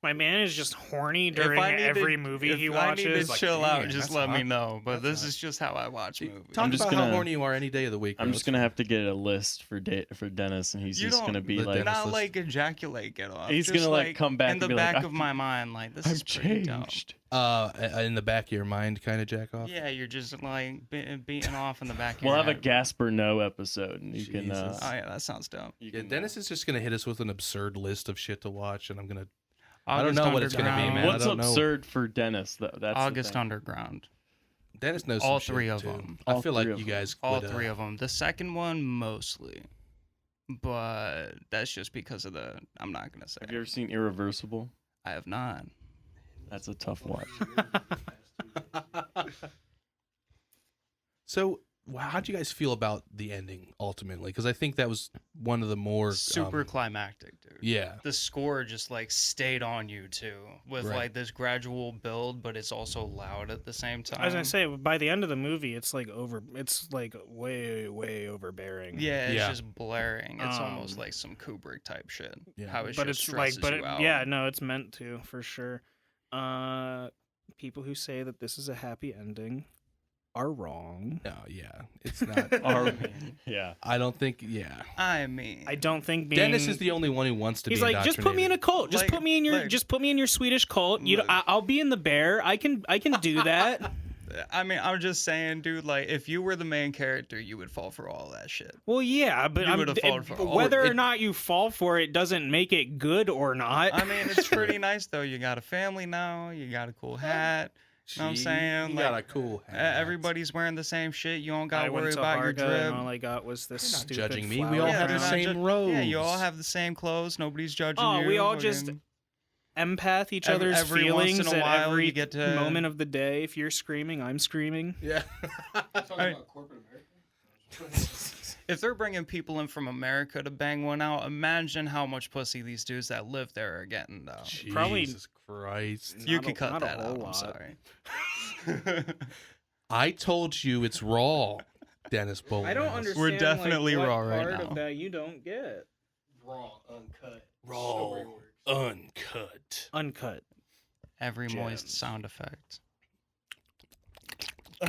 My man is just horny during If I need every to- movie if he I watches. need to Like, chill out, damn, just that's let me hot. know. But That's this hot. is just how I watch movies. Talk I'm just about how gonna- horny you are any day of the week. I'm bro. just gonna have to get a list for Dennis, and he's You just don't- gonna be Let like, Dennis Not list. like ejaculate, get off. He's Just, gonna, like, come back in and the be like, back "I've- of my mind. Like this I've is pretty dope. changed. in the back of your mind, kind of jack off. Yeah, you're just like beating off in the back. Of We'll your have a head. Gasper No episode, and you can. Jesus. Oh yeah, that sounds dope. You Yeah, can, Dennis is just gonna hit us with an absurd list of shit to watch, and I'm gonna. August know what it's gonna be, Underground. man. I What's don't know. absurd for Dennis though? That's the August thing. Underground. Dennis knows All some three shit, of too. them. I All feel three like of you them. guys. All would, three of them. The second one mostly, but that's just because of the. I'm not gonna say. Have you ever seen Irreversible? I have not. That's a tough watch. So, how'd you guys feel about the ending ultimately? Because I think that was one of the more Super climactic, dude. Yeah. The score just like stayed on you too, with Right. like this gradual build, but it's also loud at the same time. I was gonna say by the end of the movie, it's like way overbearing. Yeah, it's Yeah. just blaring. It's almost Um, like some Kubrick type shit. Yeah. How it but just it's like, stresses you out. yeah, no, it's meant to for sure. People who say that this is a happy ending are wrong. No, yeah, it's not. Yeah. I don't think. Yeah, I mean, I don't think being Dennis is the only one who wants to He's be. like, just put me in a cult. Just Like- put me in your, like- just put me in your Swedish cult. Look. I'll be in the bear. I can do that. I mean, I'm just saying, dude. Like, if you were the main character, you would fall for all that shit. Well, yeah, but You would've fallen for all whether it. or not you fall for it doesn't make it good or not. I mean, it's pretty nice though. You got a family now. You got a cool hat. Know what I'm saying? You Like, got a cool hat. Everybody's wearing the same shit. You don't got I to went worry to about your Harga drip. and all I got was this You're not stupid judging me. flower We all have crown. the same robes. Yeah, you all have the same clothes. Nobody's judging Oh, you. we all just fucking- empath each Every- other's every once in feelings a at while, every you get to- moment of the day. If you're screaming, I'm screaming. Yeah. Talking about corporate America? If they're bringing people in from America to bang one out, imagine how much pussy these dudes that live there are getting, though. Probably- Jesus Christ. You Not could a- cut not a that whole out. I'm lot. sorry. I told you it's raw, Dennis Bowles. I don't understand. We're definitely what raw right part now. of that you don't get. Raw, uncut. Raw, Story works. uncut. Uncut. Every moist Gems. sound effect.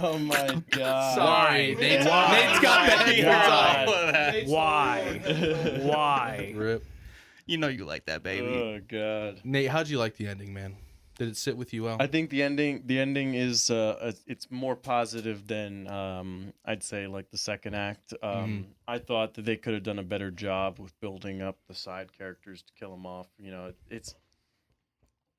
Oh my god. Sorry, Nate's Why? got back God. for time. Why? Why? Rip. You know you like that, baby. Oh god. Nate, how'd you like the ending, man? Did it sit with you well? I think the ending is it's more positive than I'd say like the second act. I thought that they could have done a better job with building up the side characters to kill them off. You know, it's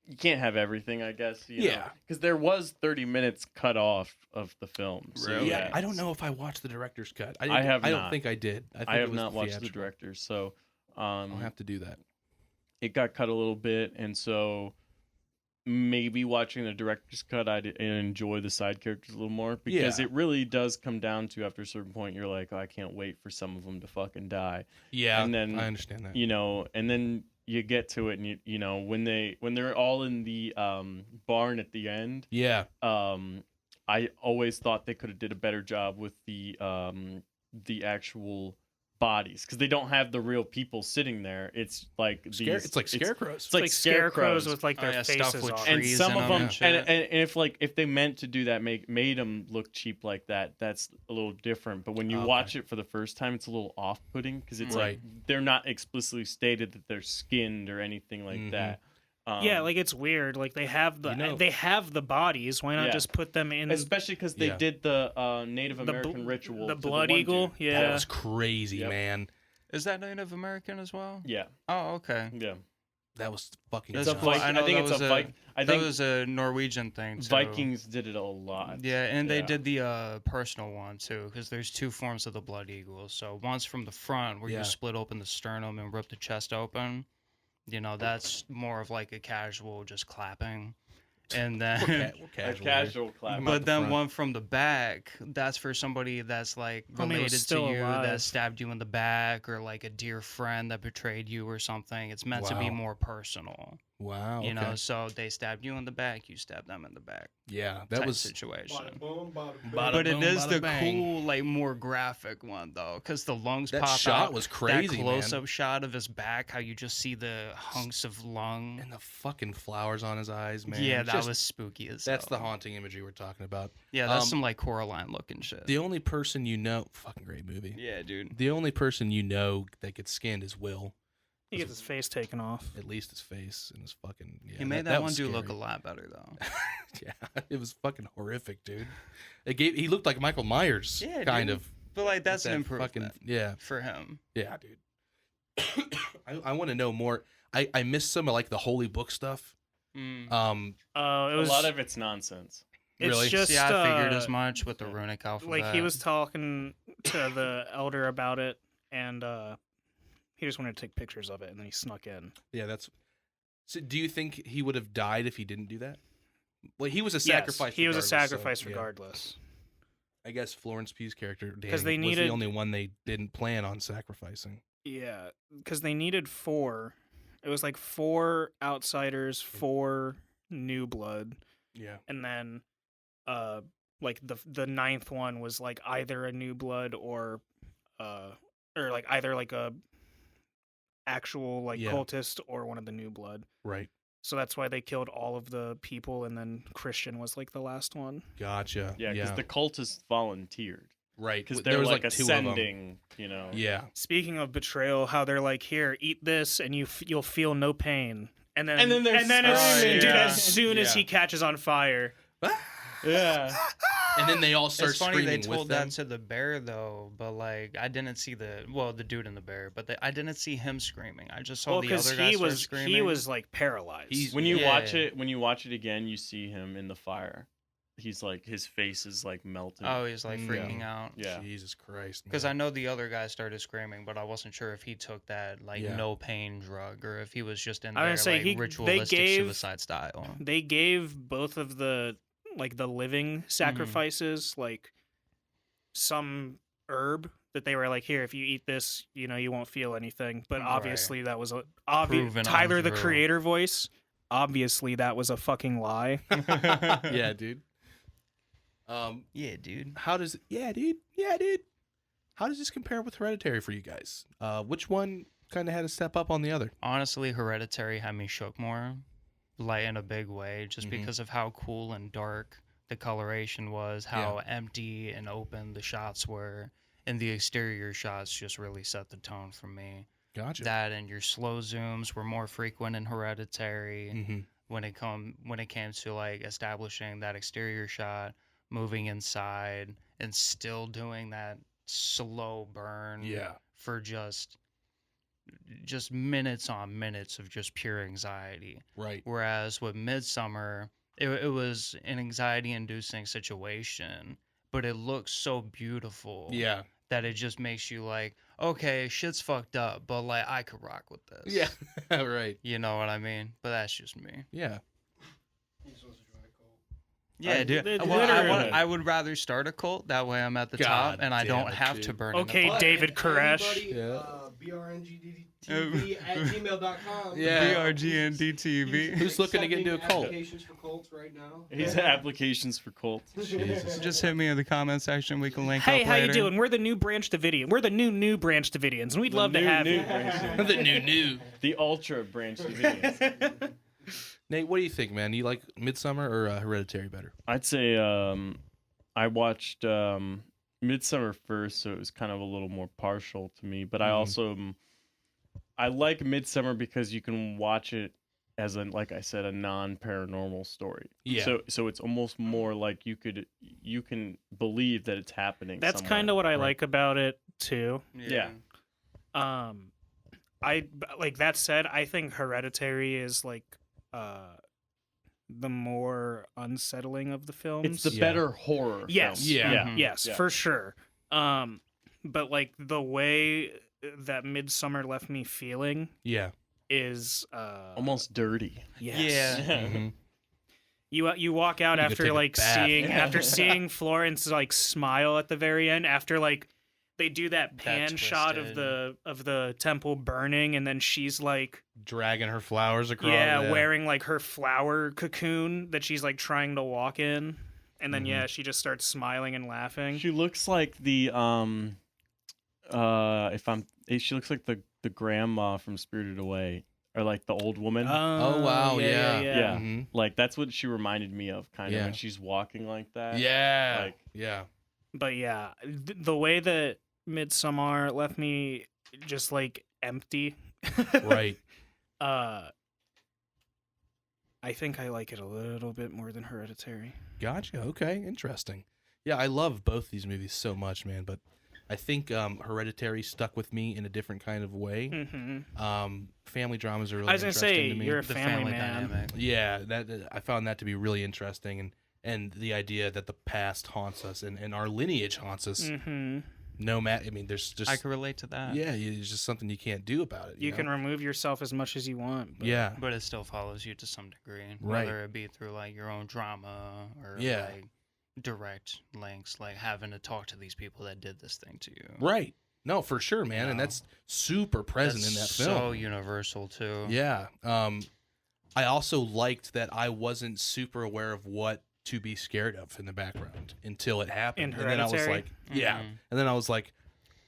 you can't have everything, I guess. Yeah. Because there was 30 minutes cut off of the film. So Really? yeah, I don't know if I watched the director's cut. I have I don't not. think I did. I, think I it have was not watched the theatrical. director, so I'll have to do that. it got cut a little bit, and so maybe watching the director's cut, I'd enjoy the side characters a little more because Yeah. it really does come down to after a certain point, you're like, oh, I can't wait for some of them to fucking die. Yeah, And then, I understand that. You know, and then you get to it, and you know when they're all in the barn at the end. Yeah, I always thought they could have did a better job with the actual bodies because they don't have the real people sitting there. It's like it's like scarecrows. It's like scarecrows with like Oh, their yeah, stuff faces with on. and trees some in of them them, and shit. and if they meant to do that, made them look cheap like that, that's a little different. But when you Okay. watch it for the first time, it's a little off-putting because it's Right. like they're not explicitly stated that they're skinned or anything like Mhm. that. Yeah, like it's weird. Like they have the bodies. Why not Yeah. just put them in especially because they Yeah. did the Native the American ritual, the to blood one eagle? dude. Yeah. That was crazy, Yep. man. Is that Native American as well? Yeah, Oh, okay. yeah. That was fucking. It's That's a nuts. cool. Viking. I I, know think that it's was a a- Viking. I That think was a Norwegian thing too. Vikings did it a lot. Yeah, and they Yeah. did the personal one too, because there's two forms of the blood eagle. So one's from the front, where Yeah. you split open the sternum and rip the chest open. You know, that's more of like a casual, just clapping. And then, We're A casual. casual clap. Not but the then front. one from the back, that's for somebody that's like Homie was related to still you, alive. that stabbed you in the back, or like a dear friend that betrayed you or something. It's meant to be Wow. more personal. Wow. You okay. know, so they stabbed you in the back, you stabbed them in the back. Yeah, that Type was. situation. Bada boom, bada bing. Bada But it boom, is bada the bang. cool, like more graphic one though, because the lungs That pop shot out. was crazy, That close-up man. shot of his back, how you just see the hunks of lung. And the fucking flowers on his eyes, man. Yeah, that Just- was spooky as That's the hell. haunting imagery we're talking about. Yeah, that's Um, some like Coraline looking shit. The only person you know, fucking great movie. Yeah, dude. The only person you know that gets skinned is Will. He gets his face taken off. At least his face and his fucking. Yeah, He made that one was dude look a scary. lot better though. Yeah, it was fucking horrific, dude. He looked like Michael Myers, Yeah, kind dude. of. But like that's That an improvement yeah, for him. yeah, dude. I want to know more. I missed some of like the holy book stuff. Mm. It A was lot of it's nonsense. it's really? just Yeah, I figured as uh, much with the runic alphabet. like he was talking to the elder about it, and he just wanted to take pictures of it, and then he snuck in. Yeah, that's. So, do you think he would have died if he didn't do that? Well, he was a Yes, sacrifice. he was a regardless, so, sacrifice yeah. regardless. I guess Florence Pugh's character, 'Cause they was needed- the only one they didn't plan on sacrificing. Yeah, because they needed 4. It was like 4 outsiders, 4 new blood, Yeah. and then like the 9th one was like either a new blood or like either like a actual like Yeah. cultist or one of the new blood. Right. So that's why they killed all of the people, and then Christian was like the last one. Gotcha. Yeah, because the cultists volunteered right because there they're was like 2 of them. ascending. You know. Yeah. Speaking of betrayal, how they're like, "Here, eat this, and you'll feel no pain." And then they're screaming. dude, Yeah. as soon as Yeah. he catches on fire, Yeah. And then they all start It's funny screaming they with told them. that to the bear though, but like I didn't see the dude in the bear, but I didn't see him screaming. I just saw well, the because other guy he start was screaming. like paralyzed. He's- When you Yeah. watch it again, you see him in the fire. He's like his face is like melting. Oh, he's like Yeah. freaking out. Yeah. Jesus Christ. Because man. I know the other guy started screaming, but I wasn't sure if he took that like Yeah. no pain drug or if he was just in I there was gonna say, like they ritualistic gave- suicide style. They gave both of the living sacrifices like some herb that they were like, "Here, if you eat this, you won't feel anything." But Right. obviously that was obvious. Proven Tyler, the untrue. creator voice. Obviously that was a fucking lie. Yeah, dude. Yeah, dude. How does dude. How does this compare with Hereditary for you guys? Which one kind of had to step up on the other? Honestly, Hereditary had me shook more, like in a big way, just Mhm. because of how cool and dark the coloration was, how empty and open the shots were, and the exterior shots just really set the tone for me. Gotcha. That and your slow zooms were more frequent in Hereditary Mm-hmm. when it came to like establishing that exterior shot, moving inside, and still doing that slow burn Yeah. for just minutes on minutes of just pure anxiety. Right. Whereas with Midsummer, it was an anxiety-inducing situation, but it looks so beautiful Yeah. that it just makes you like, okay, shit's fucked up, but like I could rock with this. Yeah. Right. You know what I mean? But that's just me. Yeah. Yeah, dude. It Well, literally- I would rather start a cult. That way I'm at the God top and I damn don't it, have dude. to burn Okay, in the David If Koresh. anybody, Yeah. brngdtv@gmail.com. Yeah. BRGNDTV. Who's looking to get into a Accepting cult? Applications for cults right now. He's applications for cults. Jesus. Just hit me in the comment section. We can link Hey, up how later. you doing? We're the new Branch Davidian. We're the new Branch Davidians, and we'd love to have you. The new. The Ultra Branch Davidians. Nate, what do you think, man? You like Midsommar or Hereditary better? I'd say I watched Midsummer first, so it was kind of a little more partial to me. But I also I like Midsummer because you can watch it as like I said, a non-paranormal story. Yeah. So it's almost more like you can believe that it's happening. That's somewhere. kind of what I Right. like about it too. Yeah. I like that said, I think Hereditary is like the more unsettling of the films. It's the Yeah. better horror. Yes. film. Yeah. Yeah. Mm-hmm. Yes, Yeah. for sure. But like the way that Midsummer left me feeling Yeah. is Almost dirty. yes. Yeah. Mhm. You walk out You could after take a like bath. seeing Florence like smile at the very end after like they do that pan shot of twisted. the temple burning and then she's like Dragging her flowers across. wearing like her flower cocoon that she's like trying to walk in and then she just starts smiling and laughing. She looks like the she looks like the grandma from Spirited Away, or like the old woman. Oh, wow, yeah. Yeah. Mhm. Like that's what she reminded me of, kind of Yeah. when she's walking like that. Yeah. Like- yeah. But yeah, the way that Midsommar left me just like empty. Right. I think I like it a little bit more than Hereditary. Gotcha. Okay. Interesting. Yeah, I love both these movies so much, man. But I think Hereditary stuck with me in a different kind of way. Mm-hmm. Family dramas are really I was gonna interesting say to me. you're a The family man. dynamic. Yeah, that I found that to be really interesting, and the idea that the past haunts us and our lineage haunts us. Mm-hmm. No matter, I mean, there's just I can relate to that. yeah, it's just something you can't do about it. You know? can remove yourself as much as you want. But Yeah. But it still follows you to some degree. Right. Whether it be through like your own drama or Yeah. like direct links, like having to talk to these people that did this thing to you. Right. No, for sure, man, and No. that's super present in that That's film. so universal too. Yeah. I also liked that I wasn't super aware of what to be scared of in the background until it happened. In And then I was Hereditary? like, yeah. Mhm. And then I was like,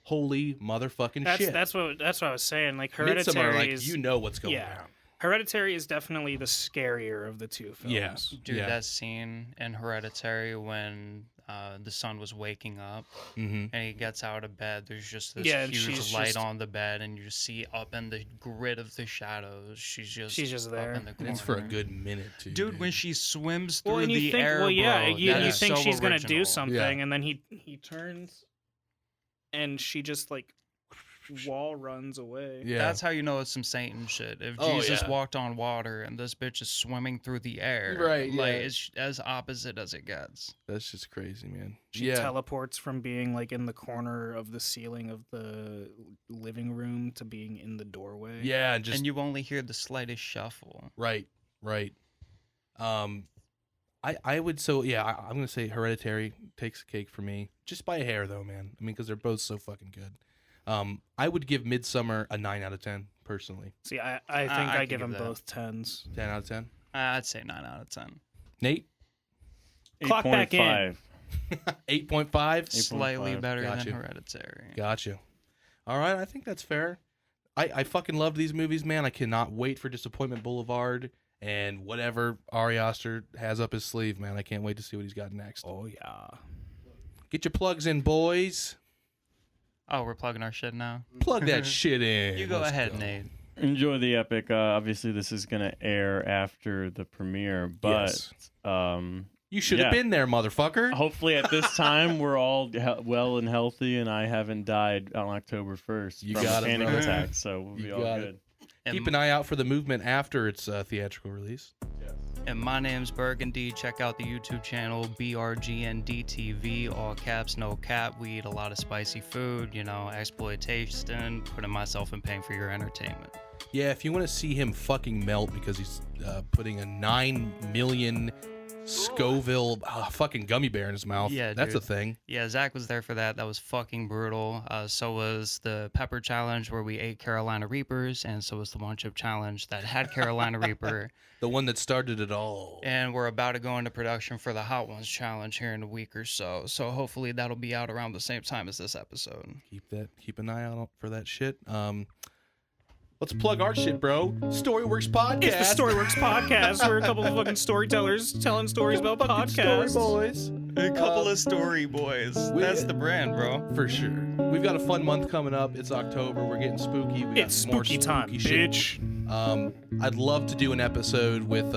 holy motherfucking shit. that's what I was saying. Like Midsommar, Hereditary like is you know what's going yeah. on. Hereditary is definitely the scarier of the two films. Yes. Dude, Yeah. that scene in Hereditary when the son was waking up Mm-hmm. and he gets out of bed, there's just this Yeah, and huge she's light just- on the bed, and you see up in the grid of the shadows, she's just there. up in the corner. It's for a good minute too. Dude, when she swims through Well, and you the think, air, well, yeah, bro, you that you is think so she's gonna do original. something, Yeah. and then he turns, and she just like wall runs away. yeah. That's how you know it's some Satan shit. If Oh, Jesus yeah. walked on water and this bitch is swimming through the air, Right, Like yeah. it's as opposite as it gets. That's just crazy, man. She yeah. teleports from being like in the corner of the ceiling of the living room to being in the doorway. Yeah, just And you only hear the slightest shuffle. right. I would I'm gonna say Hereditary takes the cake for me, just by a hair though, man. I mean, because they're both so fucking good. I would give Midsummer a 9 out of 10 personally. See, I think I I can give give them that. both 10s. 10 out of 10. I'd say 9 out of 10. Nate, Clock back in. 8.5. Slightly 8.5. better Gotcha. than Hereditary. Gotcha. All right, I think that's fair. I fucking love these movies, man. I cannot wait for Disappointment Boulevard and whatever Ari Aster has up his sleeve, man. I can't wait to see what he's got next. Oh yeah. Get your plugs in, boys. Oh, we're plugging our shit now. Plug that shit in. You go Let's ahead, go. Nate. Enjoy the epic. Obviously, this is gonna air after the premiere, but Yes. um, You should have Yeah. been there, motherfucker. hopefully at this time we're all well and healthy, and I haven't died on October 1st You from got a it, panic brother. attack. So we'll You be all got good. Keep an eye out for the movement after its theatrical release. And my name's Burgundy. Check out the YouTube channel BRGNDTV, all caps, no cap. We eat a lot of spicy food, exploitation, putting myself in pain for your entertainment. Yeah, if you want to see him fucking melt because he's putting a 9 million Scoville fucking gummy bear in his mouth. Yeah, that's dude. a thing. Yeah, Zach was there for that. That was fucking brutal. So was the pepper challenge where we ate Carolina Reapers, and so was the one chip challenge that had Carolina Reaper. The one that started it all. And we're about to go into production for the Hot Ones challenge here in a week or so. So hopefully that'll be out around the same time as this episode. Keep an eye out for that shit. Let's plug our shit, bro. Storyworks Podcast. It's the Storyworks Podcast. We're a couple of fucking storytellers telling stories about podcasts. Story boys. A couple of story boys. That's the brand, bro. For sure. We've got a fun month coming up. It's October. We're getting spooky. We got It's some more spooky time, shit. bitch. I'd love to do an episode with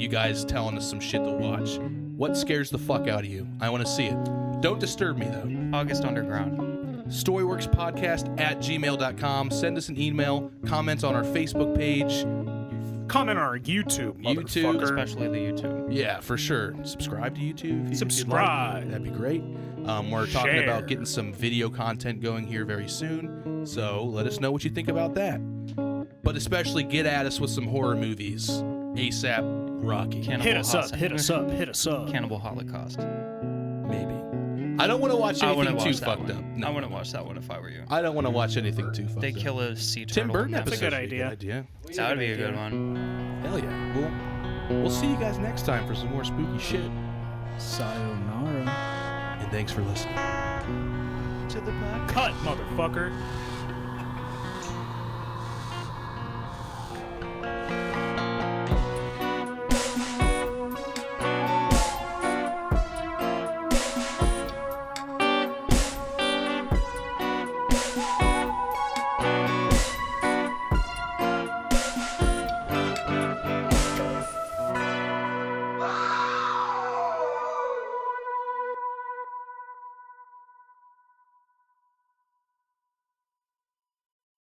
you guys telling us some shit to watch. What scares the fuck out of you? I want to see it. Don't disturb me, though. August Underground. Storyworkspodcast@gmail.com. Send us an email. Comment on our Facebook page. Comment on our YouTube, YouTube, motherfucker. Especially the YouTube. Yeah, for sure. Subscribe to YouTube. If you'd Subscribe. like. That'd be great. We're talking Share. about getting some video content going here very soon. So let us know what you think about that. But especially get at us with some horror movies. ASAP Rocky. Hit us up, hit us up, hit us up. Cannibal Holocaust. Maybe. I don't want to watch I anything wouldn't too watch that fucked one. up. No. I wouldn't watch that one if I were you. I don't want to watch anything too fucked They up. kill a sea Tim turtle. Burton in that. That's a episode. good would be idea. That would be a good one. Hell yeah. We'll see you guys next time for some more spooky shit. Sayonara. And thanks for listening. To the back. Cut, motherfucker.